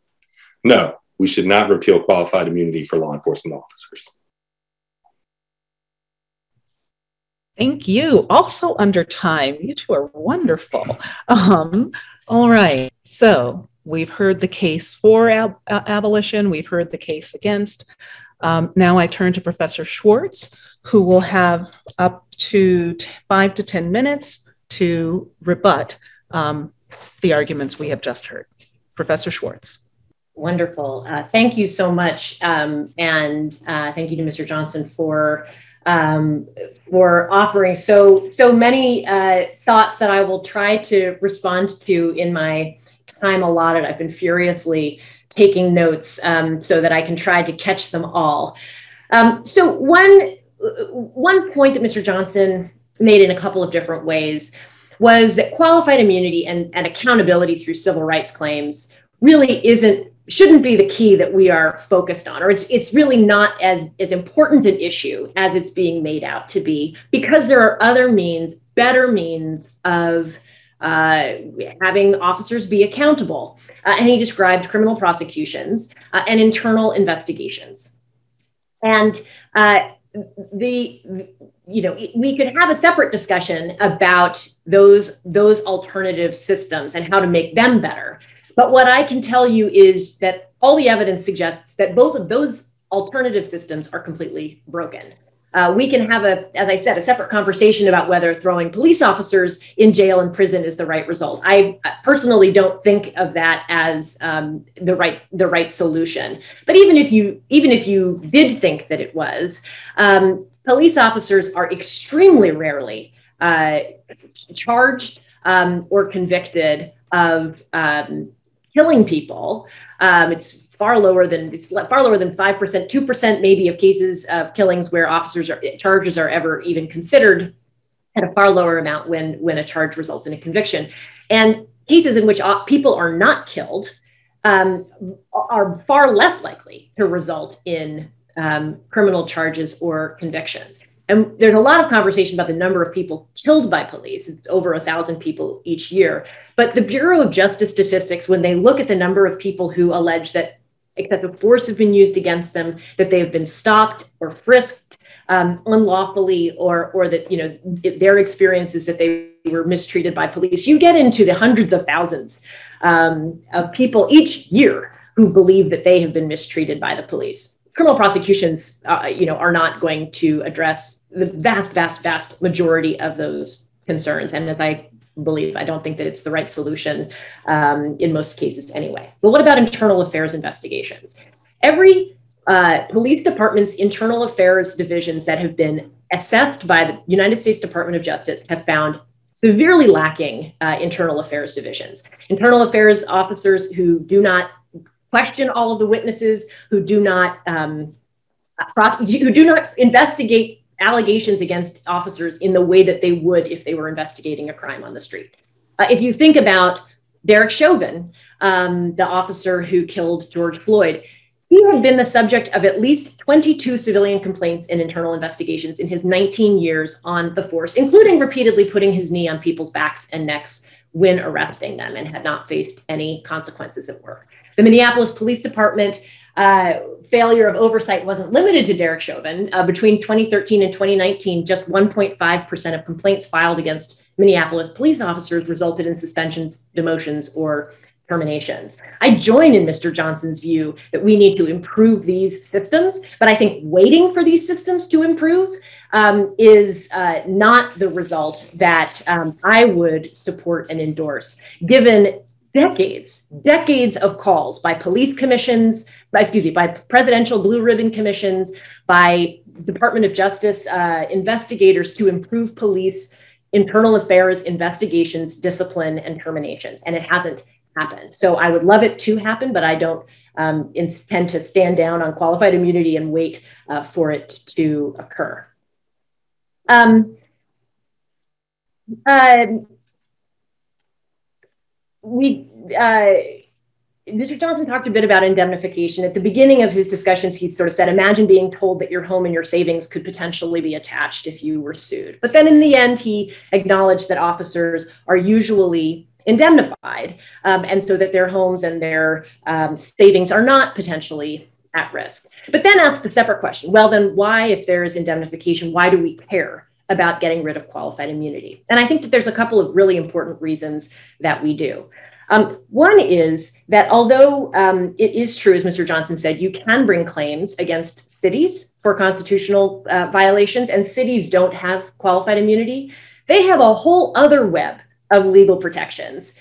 No, we should not repeal qualified immunity for law enforcement officers. Thank you. Also under time. You two are wonderful. All right. So we've heard the case for abolition. We've heard the case against. Now I turn to Professor Schwartz, who will have up to 5 to 10 minutes to rebut the arguments we have just heard. Professor Schwartz. Wonderful. Thank you so much. And thank you to Mr. Johnson for offering so many thoughts that I will try to respond to in my time allotted. I've been furiously taking notes so that I can try to catch them all. So one point that Mr. Johnson made in a couple of different ways was that qualified immunity and accountability through civil rights claims really shouldn't be the key that we are focused on, or it's really not as important an issue as it's being made out to be, because there are other means, better means of having officers be accountable. And he described criminal prosecutions and internal investigations. And we could have a separate discussion about those alternative systems and how to make them better. But what I can tell you is that all the evidence suggests that both of those alternative systems are completely broken. We can have as I said, a separate conversation about whether throwing police officers in jail and prison is the right result. I personally don't think of that as the right solution. But even if you did think that it was, police officers are extremely rarely charged or convicted of killing people. It's far lower than 5%, 2% maybe of cases of killings where charges are ever even considered, at a far lower amount when a charge results in a conviction. And cases in which people are not killed are far less likely to result in criminal charges or convictions. And there's a lot of conversation about the number of people killed by police. It's over 1,000 people each year. But the Bureau of Justice Statistics, when they look at the number of people who allege that excessive force has been used against them, that they have been stopped or frisked unlawfully, or that their experience is that they were mistreated by police, you get into the hundreds of thousands of people each year who believe that they have been mistreated by the police. Criminal prosecutions, are not going to address the vast majority of those concerns. And as I believe, I don't think that it's the right solution in most cases anyway. But what about internal affairs investigations? Every police department's internal affairs divisions that have been assessed by the United States Department of Justice have found severely lacking internal affairs divisions. Internal affairs officers who do not question all of the witnesses, who do not investigate allegations against officers in the way that they would if they were investigating a crime on the street. If you think about Derek Chauvin, the officer who killed George Floyd, he had been the subject of at least 22 civilian complaints and internal investigations in his 19 years on the force, including repeatedly putting his knee on people's backs and necks when arresting them, and had not faced any consequences at work. The Minneapolis Police Department failure of oversight wasn't limited to Derek Chauvin. Between 2013 and 2019, just 1.5% of complaints filed against Minneapolis police officers resulted in suspensions, demotions, or terminations. I join in Mr. Johnson's view that we need to improve these systems, but I think waiting for these systems to improve is not the result that I would support and endorse, given decades of calls by police commissions, by presidential blue ribbon commissions, by Department of Justice investigators to improve police internal affairs investigations, discipline, and termination. And it hasn't happened. So I would love it to happen, but I don't intend to stand down on qualified immunity and wait for it to occur. Mr. Johnson talked a bit about indemnification. At the beginning of his discussions, he sort of said, imagine being told that your home and your savings could potentially be attached if you were sued. But then in the end, he acknowledged that officers are usually indemnified, and so that their homes and their savings are not potentially at risk. But then asked a separate question. Well, then why, if there is indemnification, why do we care about getting rid of qualified immunity. And I think that there's a couple of really important reasons that we do. One is that although it is true, as Mr. Johnson said, you can bring claims against cities for constitutional violations, and cities don't have qualified immunity, they have a whole other web of legal protections.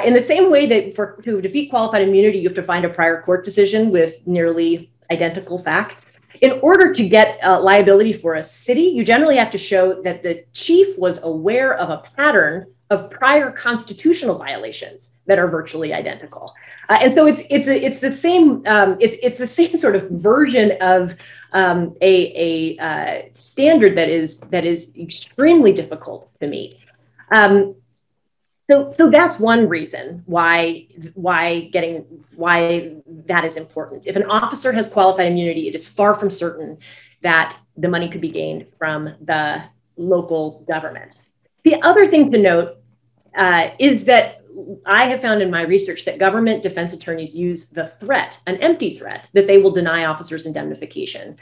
In the same way that to defeat qualified immunity, you have to find a prior court decision with nearly identical facts. In order to get liability for a city, you generally have to show that the chief was aware of a pattern of prior constitutional violations that are virtually identical, and so it's the same it's the same sort of version of a standard that is extremely difficult to meet. So that's one reason why that is important. If an officer has qualified immunity, it is far from certain that the money could be gained from the local government. The other thing to note is that I have found in my research that government defense attorneys use the threat, an empty threat, that they will deny officers indemnification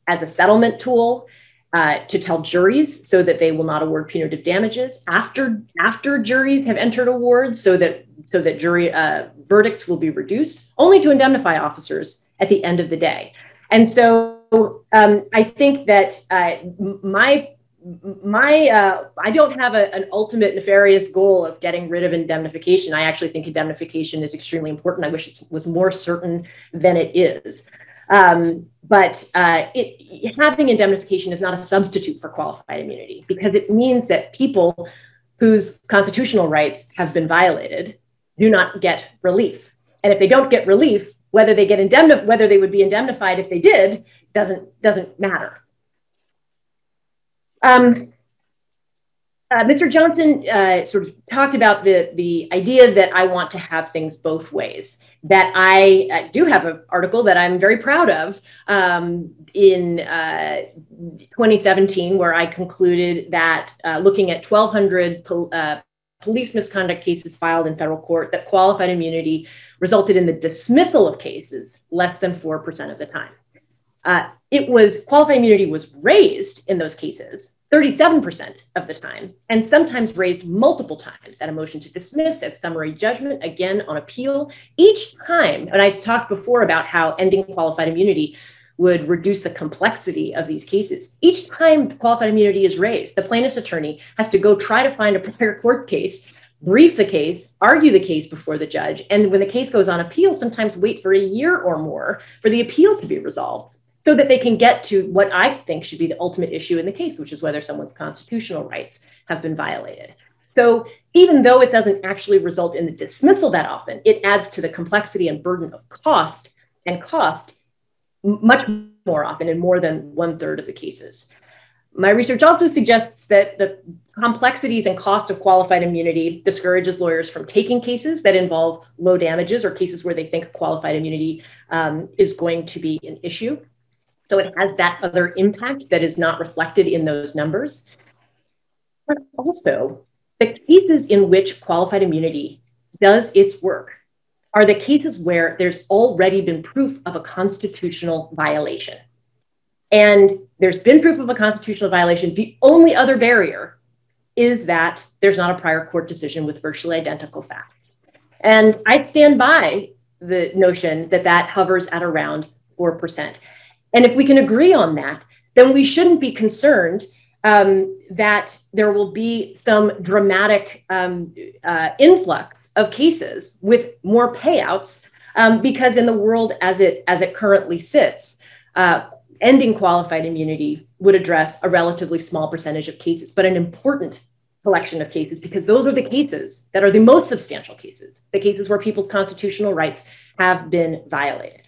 as a settlement tool, to tell juries so that they will not award punitive damages after juries have entered awards, so that jury verdicts will be reduced, only to indemnify officers at the end of the day. And so I think that I don't have an ultimate nefarious goal of getting rid of indemnification. I actually think indemnification is extremely important. I wish it was more certain than it is. But having indemnification is not a substitute for qualified immunity, because it means that people whose constitutional rights have been violated do not get relief. And if they don't get relief, whether they would be indemnified if they did, doesn't matter. Mr. Johnson sort of talked about the idea that I want to have things both ways, that I do have an article that I'm very proud of in 2017, where I concluded that looking at 1,200 police misconduct cases filed in federal court, that qualified immunity resulted in the dismissal of cases less than 4% of the time. Qualified immunity was raised in those cases 37% of the time, and sometimes raised multiple times at a motion to dismiss, at summary judgment, again on appeal. Each time, and I've talked before about how ending qualified immunity would reduce the complexity of these cases. Each time qualified immunity is raised, the plaintiff's attorney has to go try to find a prior court case, brief the case, argue the case before the judge, and when the case goes on appeal, sometimes wait for a year or more for the appeal to be resolved, so that they can get to what I think should be the ultimate issue in the case, which is whether someone's constitutional rights have been violated. So even though it doesn't actually result in the dismissal that often, it adds to the complexity and burden of cost much more often, in more than 1/3 of the cases. My research also suggests that the complexities and costs of qualified immunity discourages lawyers from taking cases that involve low damages, or cases where they think qualified immunity is going to be an issue. So it has that other impact that is not reflected in those numbers. But also, the cases in which qualified immunity does its work are the cases where there's already been proof of a constitutional violation. And there's been proof of a constitutional violation. The only other barrier is that there's not a prior court decision with virtually identical facts. And I stand by the notion that that hovers at around 4%. And if we can agree on that, then we shouldn't be concerned that there will be some dramatic influx of cases with more payouts, because in the world as it currently sits, ending qualified immunity would address a relatively small percentage of cases, but an important collection of cases, because those are the cases that are the most substantial cases, the cases where people's constitutional rights have been violated.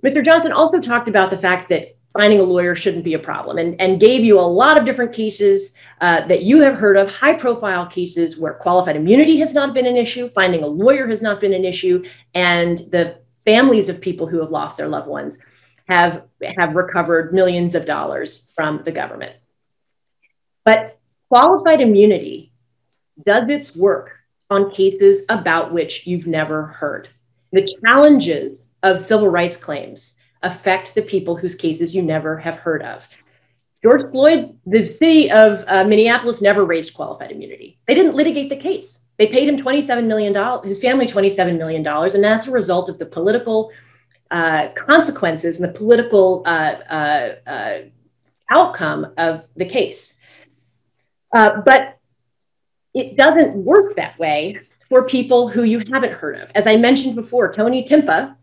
Mr. Johnson also talked about the fact that finding a lawyer shouldn't be a problem, and gave you a lot of different cases that you have heard of, high-profile cases where qualified immunity has not been an issue, finding a lawyer has not been an issue, and the families of people who have lost their loved ones have recovered millions of dollars from the government. But qualified immunity does its work on cases about which you've never heard. The challenges of civil rights claims affect the people whose cases you never have heard of. George Floyd, the city of Minneapolis never raised qualified immunity. They didn't litigate the case. They paid him $27 million, his family $27 million, and that's a result of the political consequences and the political outcome of the case. But it doesn't work that way for people who you haven't heard of. As I mentioned before, Tony Timpa,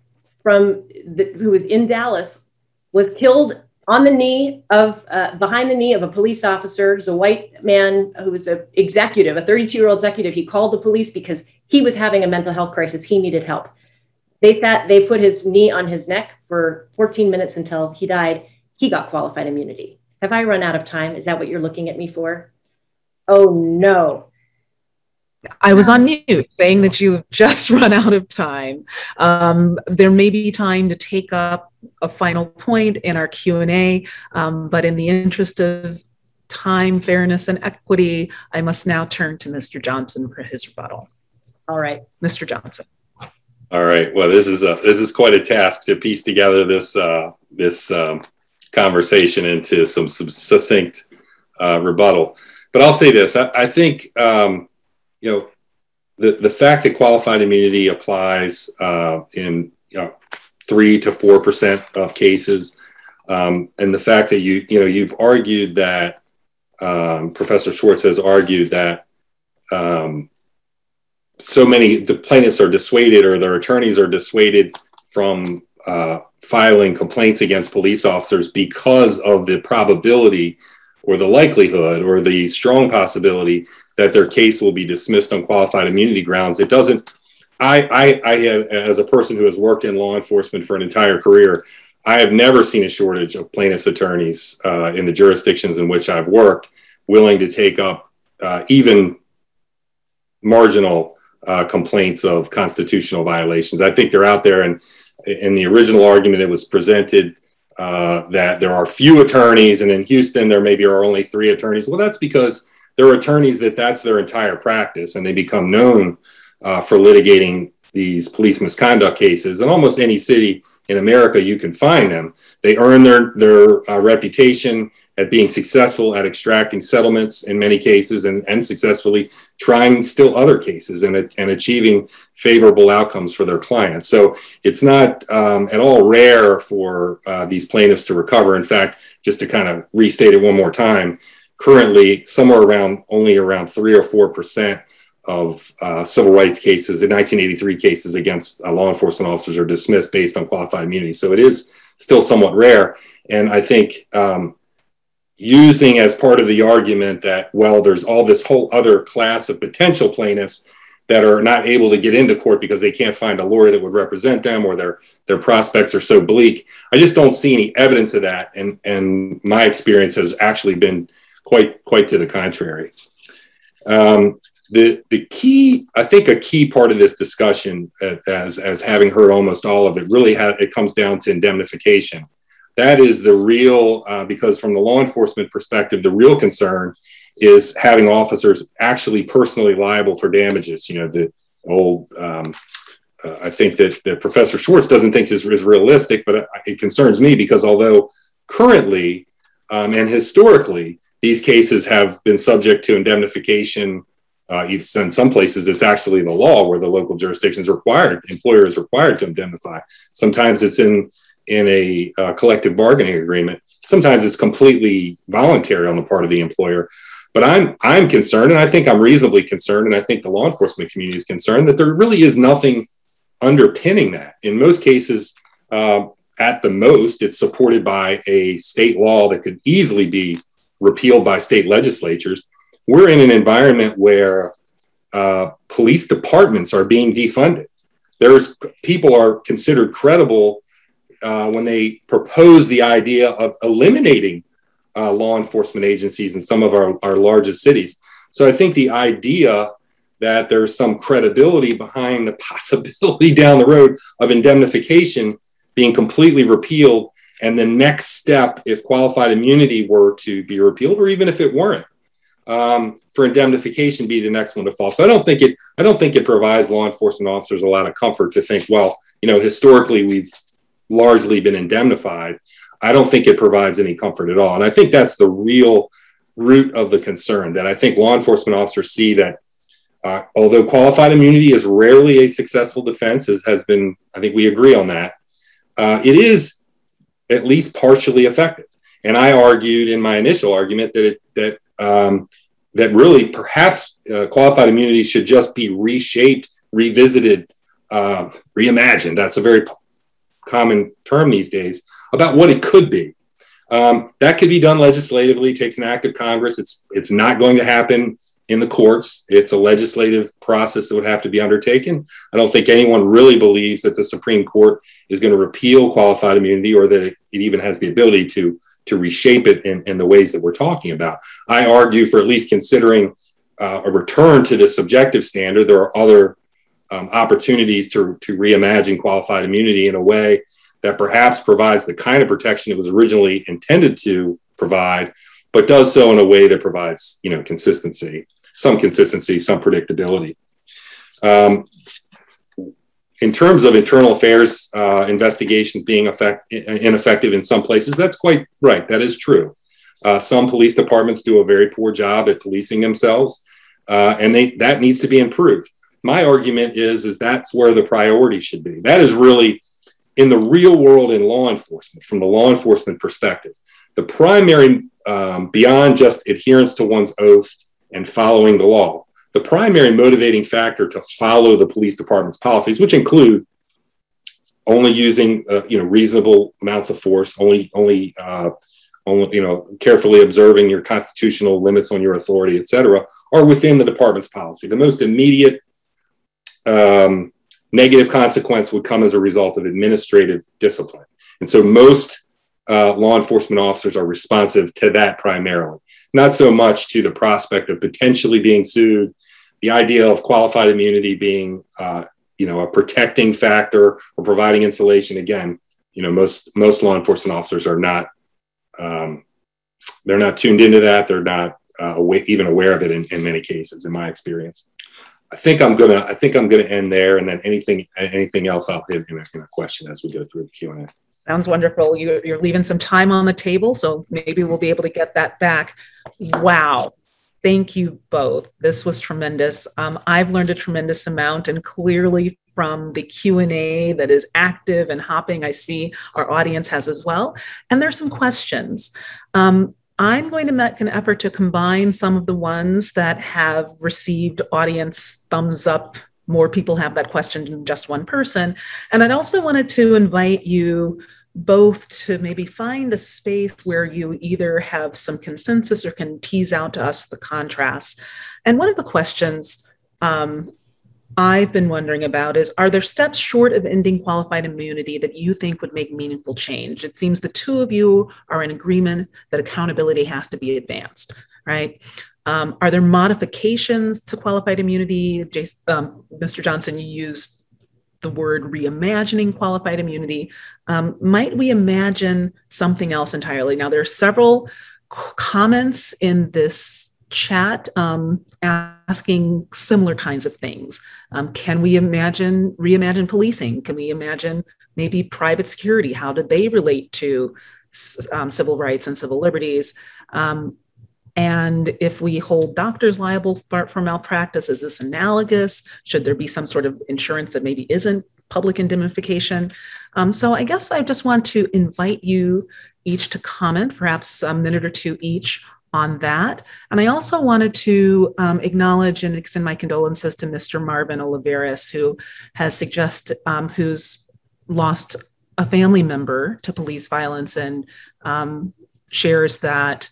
who was in Dallas, was killed on the knee of, behind the knee of a police officer. He's a white man who was an executive, a 32-year-old executive. He called the police because he was having a mental health crisis. He needed help. They put his knee on his neck for 14 minutes until he died. He got qualified immunity. Have I run out of time? Is that what you're looking at me for? Oh, no. I was on mute saying that you've just run out of time. There may be time to take up a final point in our Q&A, but in the interest of time, fairness, and equity, I must now turn to Mr. Johnson for his rebuttal. All right. Mr. Johnson. All right. Well, this is quite a task to piece together this conversation into some succinct rebuttal. But I'll say this: I think the fact that qualified immunity applies in 3 to 4% of cases, and the fact that you've argued that Professor Schwartz has argued that so many the plaintiffs are dissuaded or their attorneys are dissuaded from filing complaints against police officers because of the probability or the likelihood or the strong possibility that their case will be dismissed on qualified immunity grounds. It doesn't, I have, as a person who has worked in law enforcement for an entire career, I have never seen a shortage of plaintiffs' attorneys in the jurisdictions in which I've worked willing to take up even marginal complaints of constitutional violations. I think they're out there, and in the original argument it was presented that there are few attorneys, and in Houston there maybe are only 3 attorneys. Well, that's because there are attorneys that's their entire practice, and they become known for litigating these police misconduct cases. In almost any city in America, you can find them. They earn their reputation at being successful at extracting settlements in many cases, and successfully trying still other cases and achieving favorable outcomes for their clients. So it's not at all rare for these plaintiffs to recover. In fact, just to kind of restate it one more time, currently only around 3 or 4% of civil rights cases in 1983 cases against law enforcement officers are dismissed based on qualified immunity. So it is still somewhat rare. And I think using as part of the argument that, well, there's all this whole other class of potential plaintiffs that are not able to get into court because they can't find a lawyer that would represent them, or their prospects are so bleak. I just don't see any evidence of that. And my experience has actually been quite to the contrary. The key, I think a key part of this discussion, as having heard almost all of it, really it comes down to indemnification. That is the real, because from the law enforcement perspective, the real concern is having officers actually personally liable for damages. You know, the old, I think that Professor Schwartz doesn't think this is realistic, but it concerns me because although currently and historically, these cases have been subject to indemnification. In some places, it's actually the law where the local jurisdictions employer is required to indemnify. Sometimes it's in a collective bargaining agreement. Sometimes it's completely voluntary on the part of the employer. But I'm concerned, and I think I'm reasonably concerned, and I think the law enforcement community is concerned that there really is nothing underpinning that. In most cases, at the most, it's supported by a state law that could easily be repealed by state legislatures. We're in an environment where police departments are being defunded. People are considered credible when they propose the idea of eliminating law enforcement agencies in some of our largest cities. So I think the idea that there's some credibility behind the possibility down the road of indemnification being completely repealed, and the next step, if qualified immunity were to be repealed, or even if it weren't, for indemnification be the next one to fall. So I don't think it provides law enforcement officers a lot of comfort to think, well, historically we've largely been indemnified. I don't think it provides any comfort at all. And I think that's the real root of the concern, that I think law enforcement officers see that although qualified immunity is rarely a successful defense, as has been, I think we agree on that, it is at least partially effective. And I argued in my initial argument that really perhaps qualified immunity should just be reshaped, revisited, reimagined. That's a very common term these days about what it could be. That could be done legislatively. It takes an act of Congress. It's not going to happen in the courts. It's a legislative process that would have to be undertaken. I don't think anyone really believes that the Supreme Court is going to repeal qualified immunity, or that it even has the ability to reshape it in the ways that we're talking about. I argue for at least considering a return to the subjective standard. There are other opportunities to reimagine qualified immunity in a way that perhaps provides the kind of protection it was originally intended to provide, but does so in a way that provides, consistency, some predictability. In terms of internal affairs investigations being ineffective in some places, that's quite right. That is true. Some police departments do a very poor job at policing themselves, and that needs to be improved. My argument is that's where the priority should be. That is really, in the real world in law enforcement, from the law enforcement perspective, the primary, beyond just adherence to one's oath and following the law, the primary motivating factor to follow the police department's policies, which include only using, reasonable amounts of force, only, carefully observing your constitutional limits on your authority, et cetera, are within the department's policy. The most immediate negative consequence would come as a result of administrative discipline. And so most law enforcement officers are responsive to that primarily, not so much to the prospect of potentially being sued, the idea of qualified immunity being, a protecting factor or providing insulation. Again, most law enforcement officers are not, they're not tuned into that. They're not even aware of it in many cases, in my experience. I think I'm gonna end there, and then anything else I'll hit in a question as we go through the Q&A. Sounds wonderful. You're leaving some time on the table, so maybe we'll be able to get that back. Wow. Thank you both. This was tremendous. I've learned a tremendous amount, and clearly from the Q&A that is active and hopping, I see our audience has as well. And there's some questions. I'm going to make an effort to combine some of the ones that have received audience thumbs up. More people have that question than just one person. And I'd also wanted to invite you both to maybe find a space where you either have some consensus or can tease out to us the contrasts. And one of the questions I've been wondering about is, are there steps short of ending qualified immunity that you think would make meaningful change? It seems the two of you are in agreement that accountability has to be advanced, right? Are there modifications to qualified immunity? Mr. Johnson, you used the word reimagining qualified immunity. Might we imagine something else entirely? Now, there are several comments in this chat asking similar kinds of things. Can we reimagine policing? Can we imagine maybe private security? How do they relate to civil rights and civil liberties? And if we hold doctors liable for malpractice, is this analogous? Should there be some sort of insurance that maybe isn't public indemnification? So I guess I just want to invite you each to comment, perhaps a minute or two each on that. And I also wanted to acknowledge and extend my condolences to Mr. Marvin Oliveras, who has suggested, who's lost a family member to police violence, and shares that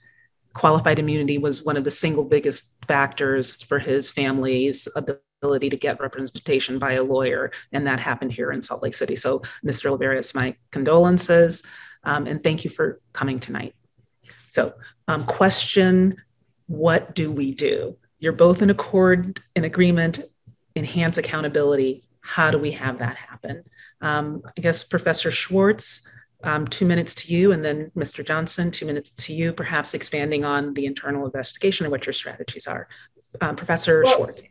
qualified immunity was one of the single biggest factors for his family's ability to get representation by a lawyer. And that happened here in Salt Lake City. So Mr. Oliveras, my condolences, and thank you for coming tonight. So question, what do we do? You're both in agreement, enhance accountability. How do we have that happen? I guess Professor Schwartz, 2 minutes to you, and then Mr. Johnson, 2 minutes to you, perhaps expanding on the internal investigation and what your strategies are. Professor Schwartz.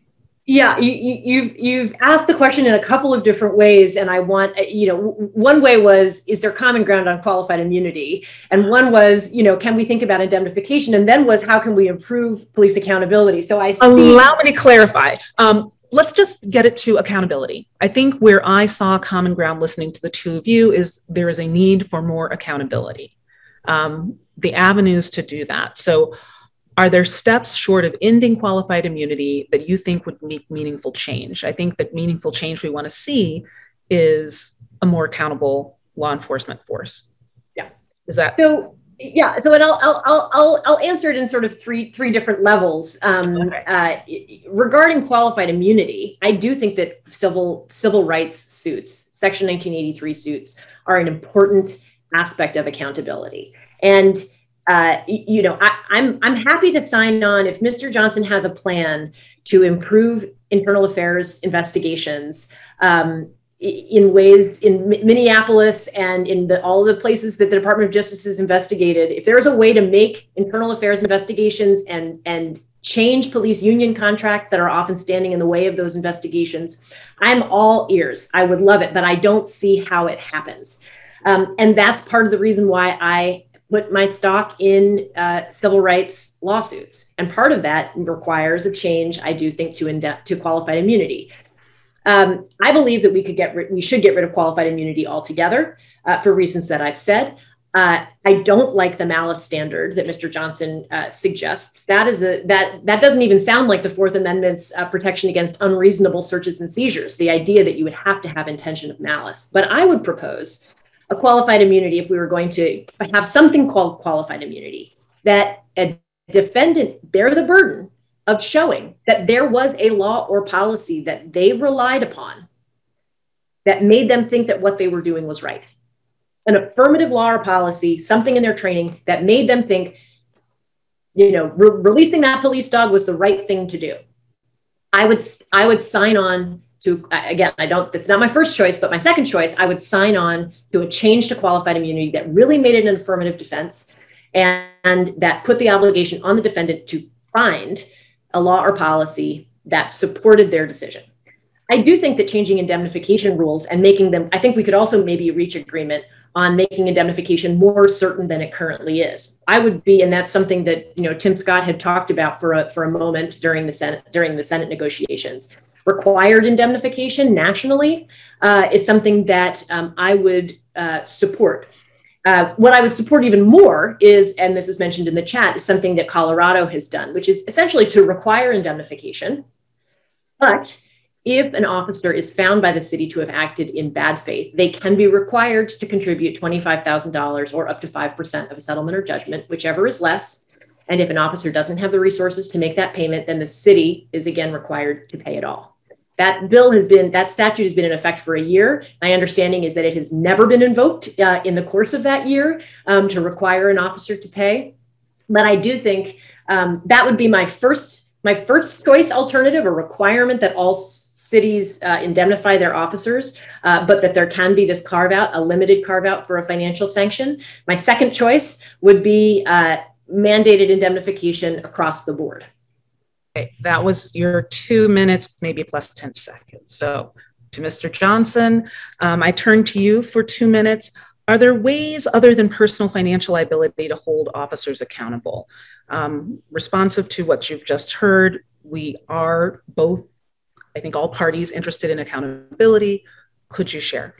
Yeah, you've asked the question in a couple of different ways, and I want, one way was, is there common ground on qualified immunity? And one was, can we think about indemnification? And then was, how can we improve police accountability? So I see. Allow me to clarify. Let's just get it to accountability. I think where I saw common ground listening to the two of you is there is a need for more accountability. The avenues to do that. So are there steps short of ending qualified immunity that you think would make meaningful change? I think that meaningful change we want to see is a more accountable law enforcement force. Yeah. Is that so? Yeah. So, and I'll answer it in sort of three different levels. Regarding qualified immunity, I do think that civil rights suits, Section 1983 suits, are an important aspect of accountability. And I'm happy to sign on if Mr. Johnson has a plan to improve internal affairs investigations in ways in Minneapolis and in all the places that the Department of Justice has investigated. If there's a way to make internal affairs investigations and change police union contracts that are often standing in the way of those investigations, I'm all ears. I would love it, but I don't see how it happens. And that's part of the reason why I put my stock in civil rights lawsuits. And part of that requires a change, I do think, to qualified immunity. I believe that we should get rid of qualified immunity altogether for reasons that I've said. I don't like the malice standard that Mr. Johnson suggests. That doesn't even sound like the Fourth Amendment's protection against unreasonable searches and seizures, the idea that you would have to have intention of malice. But I would propose a qualified immunity if we were going to have something called qualified immunity, that a defendant bear the burden of showing that there was a law or policy that they relied upon that made them think that what they were doing was right. An affirmative law or policy, something in their training that made them think, releasing that police dog was the right thing to do. I would sign on to, again, that's not my first choice, but my second choice, I would sign on to a change to qualified immunity that really made it an affirmative defense and that put the obligation on the defendant to find a law or policy that supported their decision. I do think that changing indemnification rules and making them, I think we could also maybe reach agreement on making indemnification more certain than it currently is. I would be, and that's something that Tim Scott had talked about for a moment during the Senate negotiations. Required indemnification nationally is something that I would support. What I would support even more is, and this is mentioned in the chat, is something that Colorado has done, which is essentially to require indemnification. But if an officer is found by the city to have acted in bad faith, they can be required to contribute $25,000 or up to 5% of a settlement or judgment, whichever is less. And if an officer doesn't have the resources to make that payment, then the city is again required to pay it all. That statute has been in effect for a year. My understanding is that it has never been invoked in the course of that year to require an officer to pay. But I do think that would be my first choice alternative, a requirement that all cities indemnify their officers, but that there can be this carve out, a limited carve out for a financial sanction. My second choice would be mandated indemnification across the board. Okay, that was your 2 minutes, maybe plus 10 seconds. So to Mr. Johnson, I turn to you for 2 minutes. Are there ways other than personal financial liability to hold officers accountable? Responsive to what you've just heard, we are both, I think all parties interested in accountability. Could you share?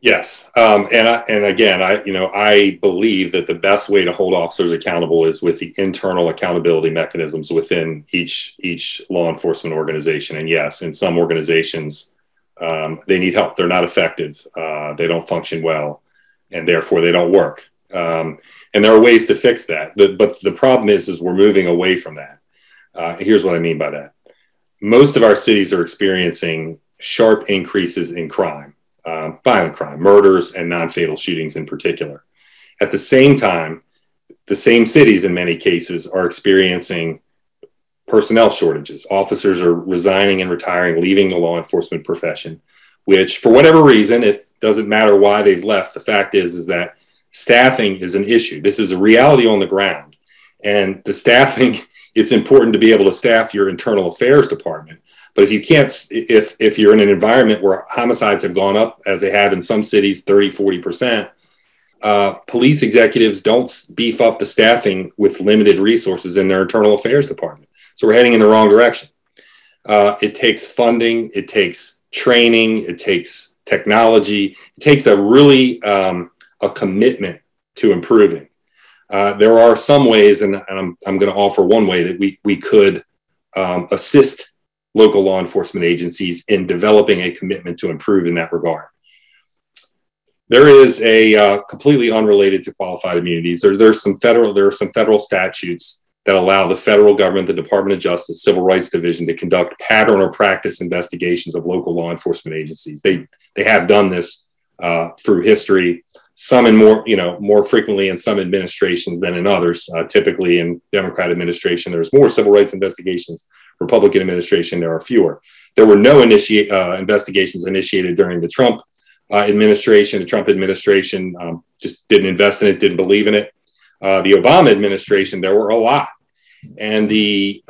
Yes, and again, I believe that the best way to hold officers accountable is with the internal accountability mechanisms within each law enforcement organization. And yes, in some organizations, they need help. They're not effective. They don't function well, and therefore they don't work. And there are ways to fix that. But the problem is we're moving away from that. Here's what I mean by that. Most of our cities are experiencing sharp increases in crime. Violent crime, murders, and non-fatal shootings in particular. At the same time, the same cities in many cases are experiencing personnel shortages. Officers are resigning and retiring, leaving the law enforcement profession, which for whatever reason, it doesn't matter why they've left. The fact is that staffing is an issue. This is a reality on the ground. And the staffing it's important to be able to staff your internal affairs department. But if you can't, if you're in an environment where homicides have gone up, as they have in some cities, 30, 40%, police executives don't beef up the staffing with limited resources in their internal affairs department. So we're heading in the wrong direction. It takes funding, it takes training, it takes technology, it takes a really a commitment to improving. There are some ways, and I'm going to offer one way that we could assist local law enforcement agencies in developing a commitment to improve in that regard. There is a completely unrelated to qualified immunities. There are some federal statutes that allow the federal government, the Department of Justice, Civil Rights Division, to conduct pattern or practice investigations of local law enforcement agencies. They have done this through history. Some in more frequently in some administrations than in others. Typically in Democrat administration, there's more civil rights investigations. Republican administration, there are fewer. There were no investigations initiated during the Trump administration. The Trump administration just didn't invest in it, didn't believe in it. The Obama administration, there were a lot. And the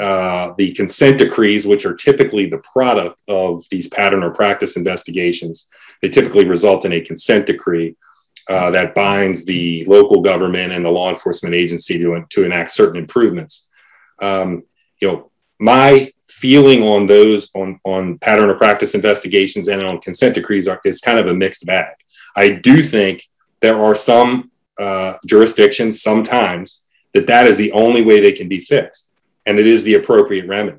consent decrees, which are typically the product of these pattern or practice investigations, they typically result in a consent decree that binds the local government and the law enforcement agency to enact certain improvements. My feeling on those, on pattern or practice investigations and on consent decrees is kind of a mixed bag. I do think there are some jurisdictions sometimes that is the only way they can be fixed, and it is the appropriate remedy.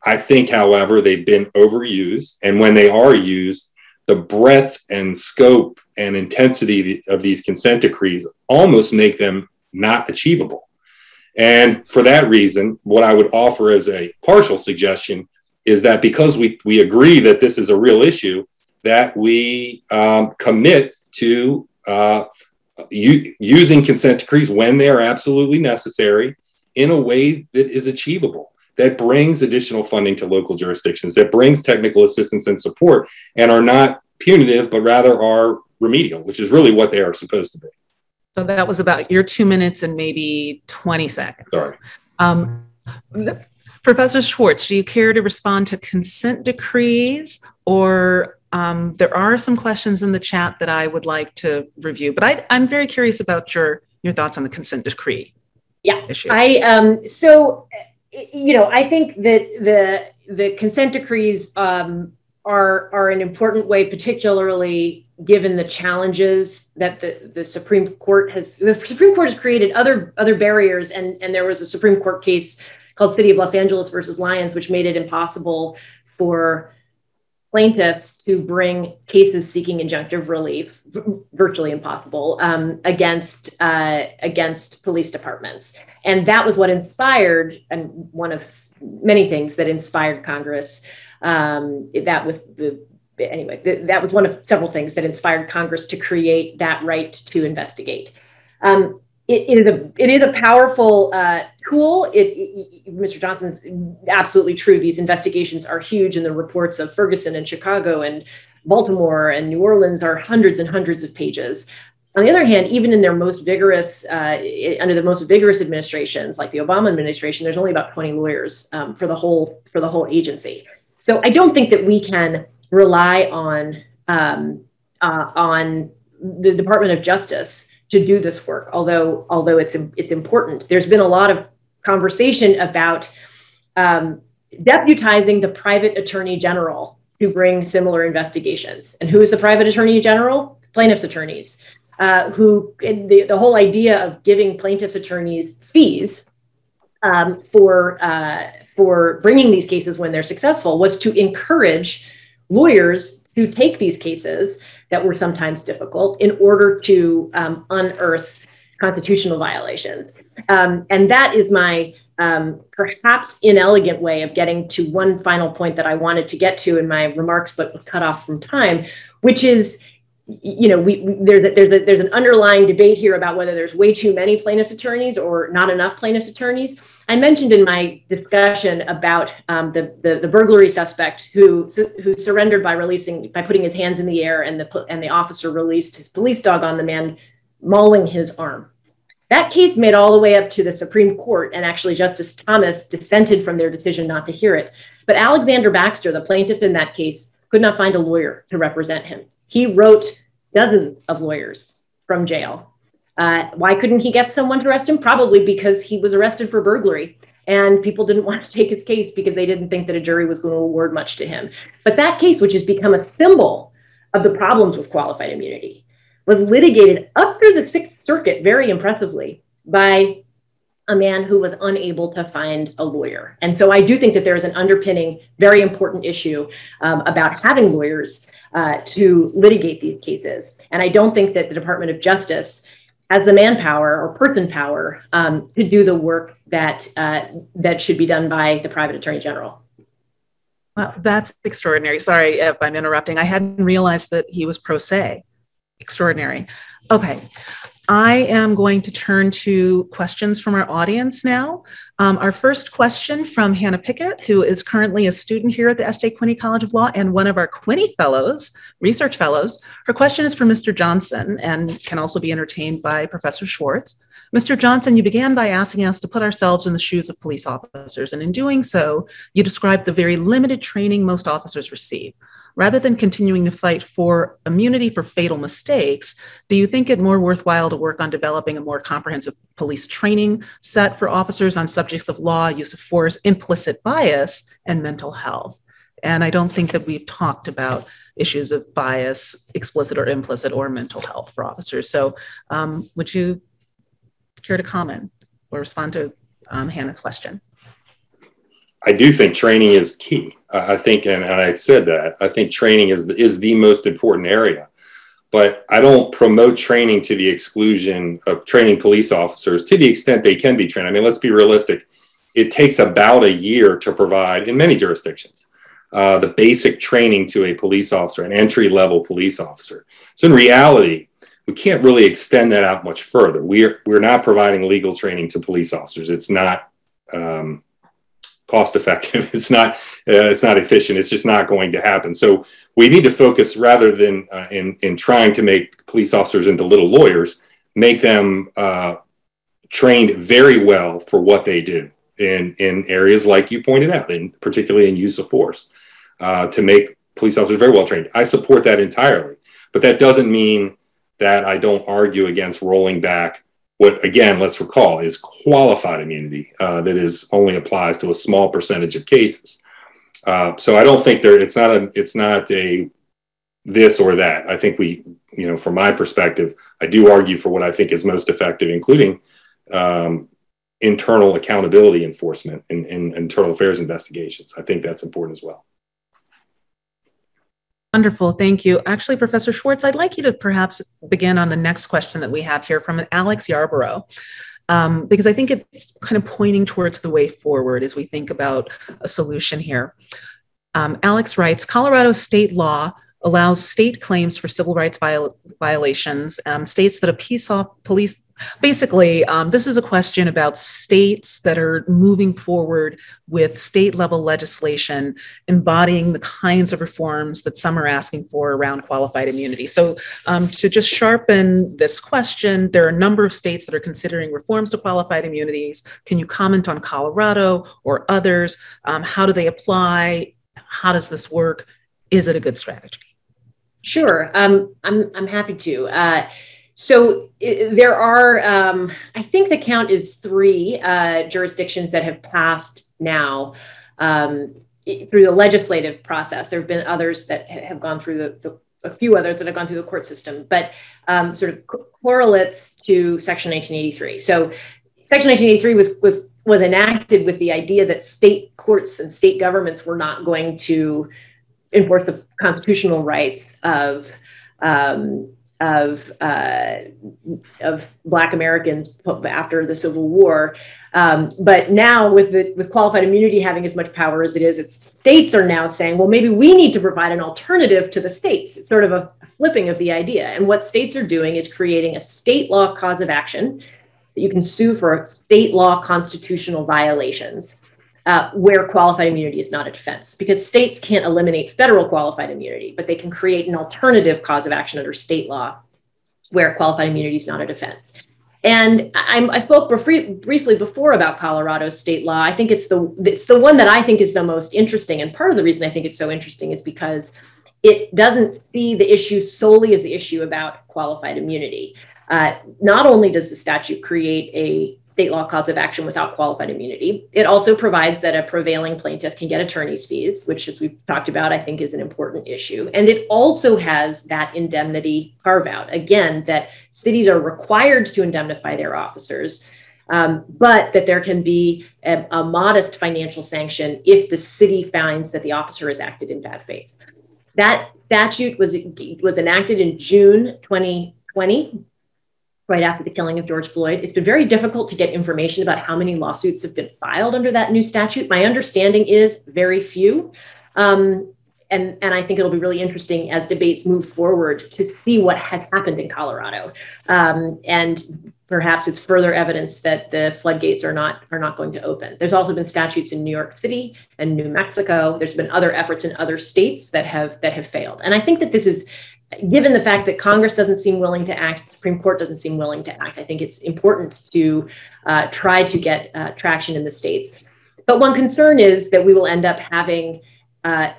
I think, however, they've been overused, and when they are used, the breadth and scope and intensity of these consent decrees almost make them not achievable. And for that reason, what I would offer as a partial suggestion is that because we agree that this is a real issue, that we commit to using consent decrees when they are absolutely necessary in a way that is achievable, that brings additional funding to local jurisdictions, that brings technical assistance and support, and are not punitive, but rather are remedial, which is really what they are supposed to be. So that was about your 2 minutes and maybe 20 seconds. Sorry. Professor Schwartz, do you care to respond to consent decrees, or there are some questions in the chat that I would like to review, but I'm very curious about your thoughts on the consent decree issue. I think that the consent decrees are an important way, particularly given the challenges that the Supreme Court has. The Supreme Court has created other barriers, and there was a Supreme Court case called City of Los Angeles versus Lyons, which made it impossible for plaintiffs to bring cases seeking injunctive relief, virtually impossible, against police departments. And that was what inspired, and one of many things that inspired Congress, that was one of several things that inspired Congress to create that right to investigate. It is a powerful tool. Mr. Johnson's absolutely true. These investigations are huge, and the reports of Ferguson and Chicago and Baltimore and New Orleans are hundreds and hundreds of pages. On the other hand, even in their most vigorous, under the most vigorous administrations, like the Obama administration, there's only about 20 lawyers for the whole agency. So I don't think that we can rely on the Department of Justice to do this work, although it's important. There's been a lot of conversation about deputizing the private attorney general to bring similar investigations. And who is the private attorney general? Plaintiffs' attorneys, the whole idea of giving plaintiffs' attorneys fees for bringing these cases when they're successful was to encourage lawyers to take these cases that were sometimes difficult in order to unearth constitutional violations. And that is my perhaps inelegant way of getting to one final point that I wanted to get to in my remarks, but was cut off from time, which is, there's an underlying debate here about whether there's way too many plaintiffs' attorneys or not enough plaintiffs' attorneys. I mentioned in my discussion about the burglary suspect who surrendered by putting his hands in the air, and the officer released his police dog on the man, mauling his arm. That case made all the way up to the Supreme Court, and actually Justice Thomas dissented from their decision not to hear it. But Alexander Baxter, the plaintiff in that case, could not find a lawyer to represent him. He wrote dozens of lawyers from jail. Why couldn't he get someone to arrest him? Probably because he was arrested for burglary, and people didn't want to take his case because they didn't think that a jury was going to award much to him. But that case, which has become a symbol of the problems with qualified immunity, was litigated up through the Sixth Circuit very impressively by a man who was unable to find a lawyer. And so I do think that there is an underpinning, very important issue about having lawyers to litigate these cases. And I don't think that the Department of Justice has the manpower or person power to do the work that that should be done by the private attorney general. Well, that's extraordinary. Sorry if I'm interrupting. I hadn't realized that he was pro se. Extraordinary. Okay. I am going to turn to questions from our audience now. Our first question from Hannah Pickett, who is currently a student here at the S.J. Quinney College of Law and one of our Quinney fellows, research fellows. Her question is for Mr. Johnson and can also be entertained by Professor Schwartz. Mr. Johnson, you began by asking us to put ourselves in the shoes of police officers, and in doing so, you described the very limited training most officers receive. Rather than continuing to fight for immunity for fatal mistakes, do you think it more worthwhile to work on developing a more comprehensive police training set for officers on subjects of law, use of force, implicit bias, and mental health? And I don't think that we've talked about issues of bias, explicit or implicit, or mental health for officers. So would you care to comment or respond to Hannah's question? I do think training is key. I think, and I said that, I think training is the most important area. But I don't promote training to the exclusion of training police officers to the extent they can be trained. I mean, let's be realistic. It takes about a year to provide, in many jurisdictions, the basic training to a police officer, an entry-level police officer. So in reality, we can't really extend that out much further. We're not providing legal training to police officers. It's not cost effective. It's not efficient. It's just not going to happen. So we need to focus, rather than in trying to make police officers into little lawyers, make them trained very well for what they do in areas like you pointed out, and particularly in use of force, to make police officers very well trained. I support that entirely, but that doesn't mean that I don't argue against rolling back what, again, let's recall, is qualified immunity that only applies to a small percentage of cases. So I don't think it's not a this or that. I think from my perspective, I do argue for what I think is most effective, including internal accountability enforcement and internal affairs investigations. I think that's important as well. Wonderful, thank you. Actually, Professor Schwartz, I'd like you to perhaps begin on the next question that we have here from Alex Yarborough, because I think it's kind of pointing towards the way forward as we think about a solution here. Alex writes, Colorado state law allows state claims for civil rights violations, states that a police, basically, this is a question about states that are moving forward with state level legislation embodying the kinds of reforms that some are asking for around qualified immunity. So to just sharpen this question, there are a number of states that are considering reforms to qualified immunities. Can you comment on Colorado or others? How do they apply? How does this work? Is it a good strategy? Sure, I'm happy to. So there are, I think the count is 3 jurisdictions that have passed now through the legislative process. There have been others that have gone through a few others that have gone through the court system, but sort of correlates to Section 1983. So Section 1983 was enacted with the idea that state courts and state governments were not going to enforce the constitutional rights of Black Americans after the Civil War. But now with qualified immunity having as much power as it is, states are now saying, well, maybe we need to provide an alternative to the states. It's sort of a flipping of the idea. And what states are doing is creating a state law cause of action that you can sue for state law constitutional violations. Where qualified immunity is not a defense, because states can't eliminate federal qualified immunity, but they can create an alternative cause of action under state law where qualified immunity is not a defense. And I spoke briefly before about Colorado's state law. I think it's the one that I think is the most interesting. And part of the reason I think it's so interesting is because it doesn't see the issue solely as the issue about qualified immunity. Not only does the statute create a state law cause of action without qualified immunity, it also provides that a prevailing plaintiff can get attorney's fees, which, as we've talked about, I think is an important issue. And it also has that indemnity carve out, again, that cities are required to indemnify their officers, but that there can be a modest financial sanction if the city finds that the officer has acted in bad faith. That statute was enacted in June 2020. Right after the killing of George Floyd. It's been very difficult to get information about how many lawsuits have been filed under that new statute. My understanding is very few. And I think it'll be really interesting as debates move forward to see what has happened in Colorado. And perhaps it's further evidence that the floodgates are not going to open. There's also been statutes in New York City and New Mexico. There's been other efforts in other states that have failed. And I think that this is, given the fact that Congress doesn't seem willing to act, the Supreme Court doesn't seem willing to act, I think it's important to try to get traction in the states. But one concern is that we will end up having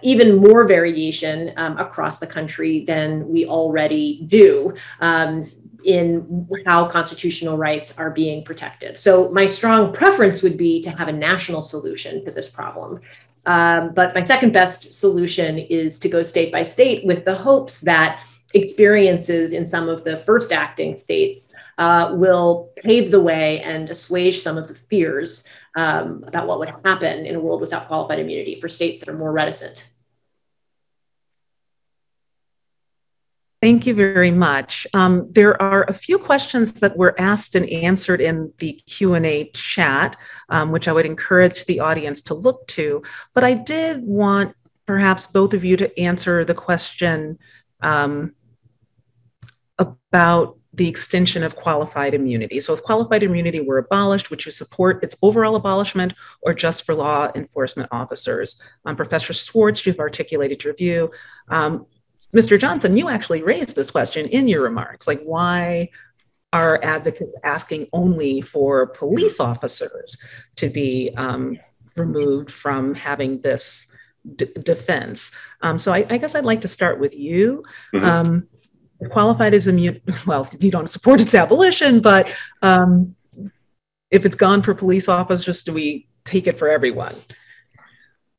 even more variation across the country than we already do in how constitutional rights are being protected. So my strong preference would be to have a national solution to this problem. But my second best solution is to go state by state with the hopes that experiences in some of the first acting states will pave the way and assuage some of the fears about what would happen in a world without qualified immunity for states that are more reticent. Thank you very much. There are a few questions that were asked and answered in the Q&A chat, which I would encourage the audience to look to. But I did want perhaps both of you to answer the question about the extension of qualified immunity. So if qualified immunity were abolished, would you support its overall abolishment or just for law enforcement officers? Professor Schwartz, you've articulated your view. Mr. Johnson, you actually raised this question in your remarks, like why are advocates asking only for police officers to be removed from having this defense? So I guess I'd like to start with you. Mm-hmm. Qualified as immune, well, you don't support its abolition, but if it's gone for police officers, do we take it for everyone?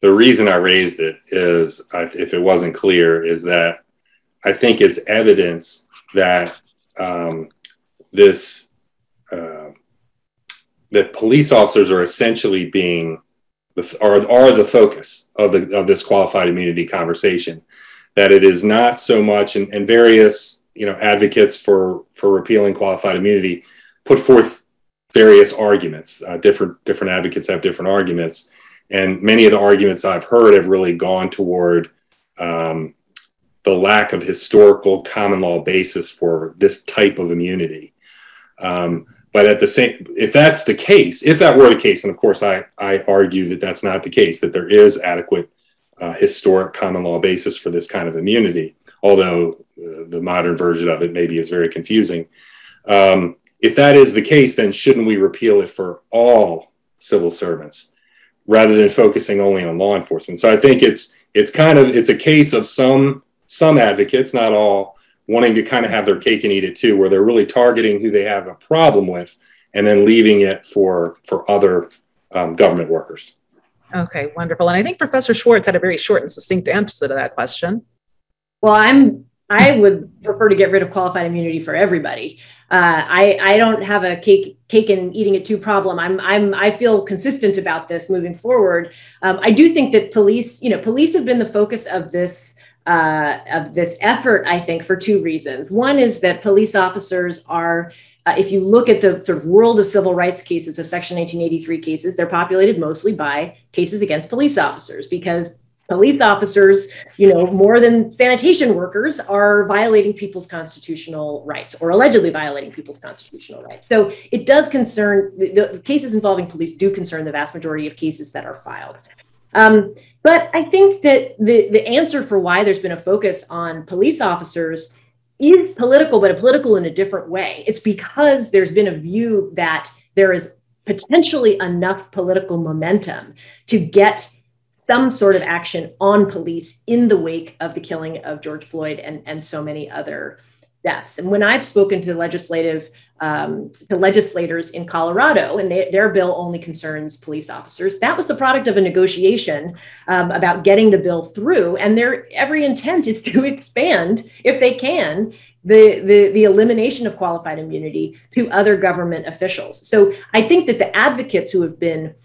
The reason I raised it is, if it wasn't clear, is that I think it's evidence that that police officers are essentially being are the focus of this qualified immunity conversation. That it is not so much, and various advocates for repealing qualified immunity put forth various arguments. Different advocates have different arguments. And many of the arguments I've heard have really gone toward the lack of historical common law basis for this type of immunity. But at the same, if that were the case, and of course I argue that that's not the case, that there is adequate historic common law basis for this kind of immunity, although the modern version of it maybe is very confusing. If that is the case, then shouldn't we repeal it for all civil servants, rather than focusing only on law enforcement? So I think it's a case of some advocates, not all, wanting to kind of have their cake and eat it too, where they're really targeting who they have a problem with and then leaving it for other government workers. Okay, wonderful. And I think Professor Schwartz had a very short and succinct answer to that question. Well, I would prefer to get rid of qualified immunity for everybody. I don't have a cake and eating it too problem. I feel consistent about this moving forward. I do think that police have been the focus of this effort, I think, for two reasons. One is that police officers are, if you look at the sort of world of civil rights cases, of Section 1983 cases, they're populated mostly by cases against police officers, because police officers, more than sanitation workers, are violating people's constitutional rights, or allegedly violating people's constitutional rights. So it does concern, the cases involving police do concern the vast majority of cases that are filed. But I think that the answer for why there's been a focus on police officers is political, but political in a different way. It's because there's been a view that there is potentially enough political momentum to get some sort of action on police in the wake of the killing of George Floyd and so many other deaths. And when I've spoken to legislators in Colorado, and their bill only concerns police officers, that was the product of a negotiation about getting the bill through. And their every intent is to expand, if they can, the elimination of qualified immunity to other government officials. So I think that the advocates who have been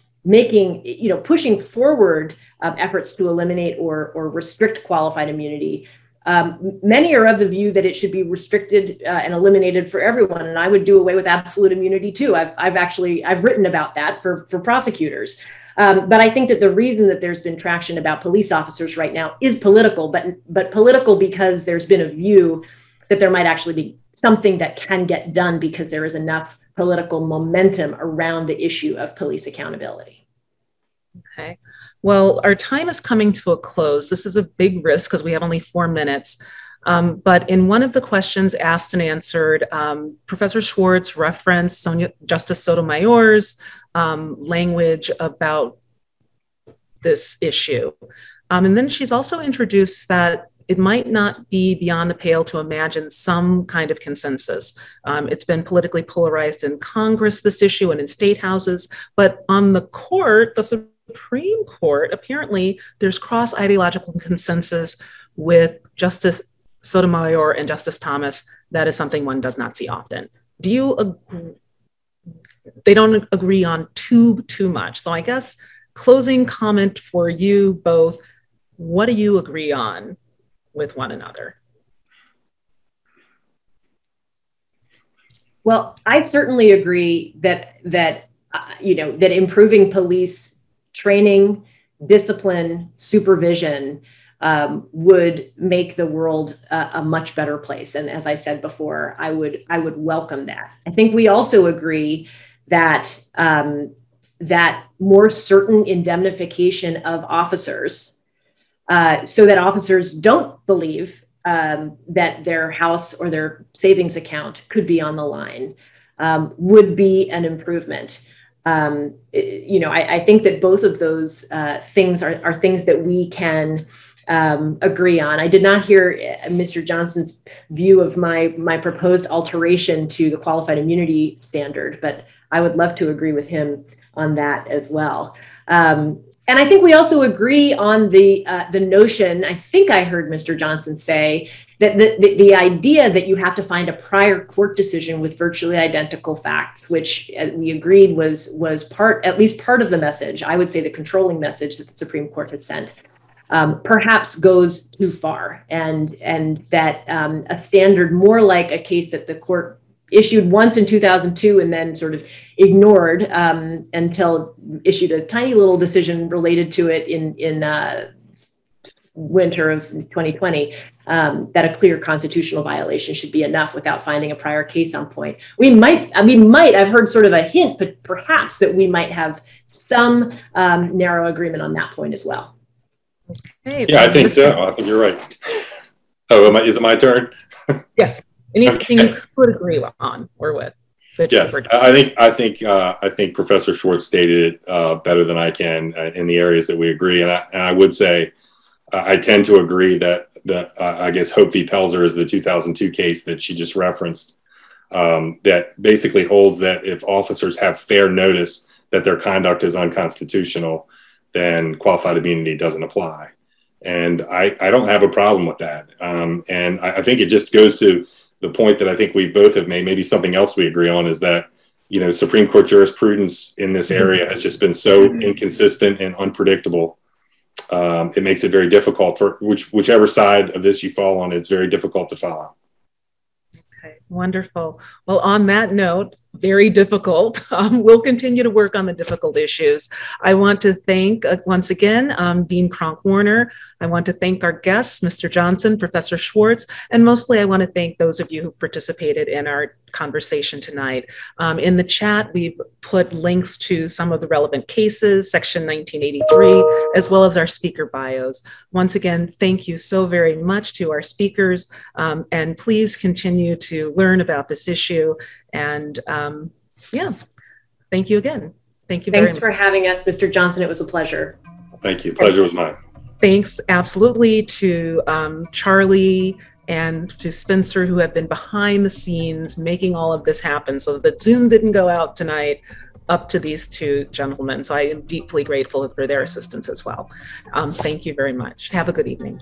pushing forward efforts to eliminate or restrict qualified immunity, many are of the view that it should be restricted and eliminated for everyone. And I would do away with absolute immunity too. I've written about that for prosecutors. But I think that the reason that there's been traction about police officers right now is political, but political because there's been a view that there might actually be something that can get done because there is enough political momentum around the issue of police accountability. Okay. Well, our time is coming to a close. This is a big risk because we have only 4 minutes. But in one of the questions asked and answered, Professor Schwartz referenced Justice Sotomayor's language about this issue. And then she's also introduced that it might not be beyond the pale to imagine some kind of consensus. It's been politically polarized in Congress, this issue, and in state houses, but on the court, the Supreme Court, apparently there's cross-ideological consensus with Justice Sotomayor and Justice Thomas. That is something one does not see often. Do you agree? They don't agree on too much. So I guess closing comment for you both, what do you agree on with one another? Well, I certainly agree that improving police training, discipline, supervision would make the world a much better place. And as I said before, I would welcome that. I think we also agree that that more certain indemnification of officers, so that officers don't believe that their house or their savings account could be on the line, would be an improvement. I think that both of those things are things that we can agree on. I did not hear Mr. Johnson's view of my proposed alteration to the qualified immunity standard, but I would love to agree with him on that as well. And I think we also agree on the notion, I think I heard Mr. Johnson say, that the idea that you have to find a prior court decision with virtually identical facts, which we agreed was at least part of the message, I would say the controlling message that the Supreme Court had sent, perhaps goes too far, and that a standard more like a case that the court issued once in 2002 and then sort of ignored until issued a tiny little decision related to it in winter of 2020, that a clear constitutional violation should be enough without finding a prior case on point. I've heard sort of a hint, but perhaps that we might have some narrow agreement on that point as well. Okay, yeah, I think so. I think you're right. Oh, is it my turn? Yeah. Anything you could agree on or with? Yes, I think Professor Schwartz stated it better than I can in the areas that we agree, and I would say I tend to agree that I guess Hope v. Pelzer is the 2002 case that she just referenced, that basically holds that if officers have fair notice that their conduct is unconstitutional, then qualified immunity doesn't apply, and I don't have a problem with that, and I think it just goes to the point that I think we both have made. Maybe something else we agree on is that, Supreme Court jurisprudence in this area has just been so inconsistent and unpredictable. It makes it very difficult for whichever side of this you fall on. It's very difficult to follow. Okay. Wonderful. Well, on that note, very difficult. We'll continue to work on the difficult issues. I want to thank, once again, Dean Cronk-Warner. I want to thank our guests, Mr. Johnson, Professor Schwartz, and mostly I want to thank those of you who participated in our conversation tonight. In the chat, we've put links to some of the relevant cases, Section 1983, as well as our speaker bios. Once again, thank you so very much to our speakers, and please continue to learn about this issue. And yeah, thank you again. Thank you very much. Thanks for having us, Mr. Johnson. It was a pleasure. Thank you. Pleasure was mine. Thanks absolutely to Charlie and to Spencer, who have been behind the scenes making all of this happen so that Zoom didn't go out tonight, up to these two gentlemen. So I am deeply grateful for their assistance as well. Thank you very much. Have a good evening.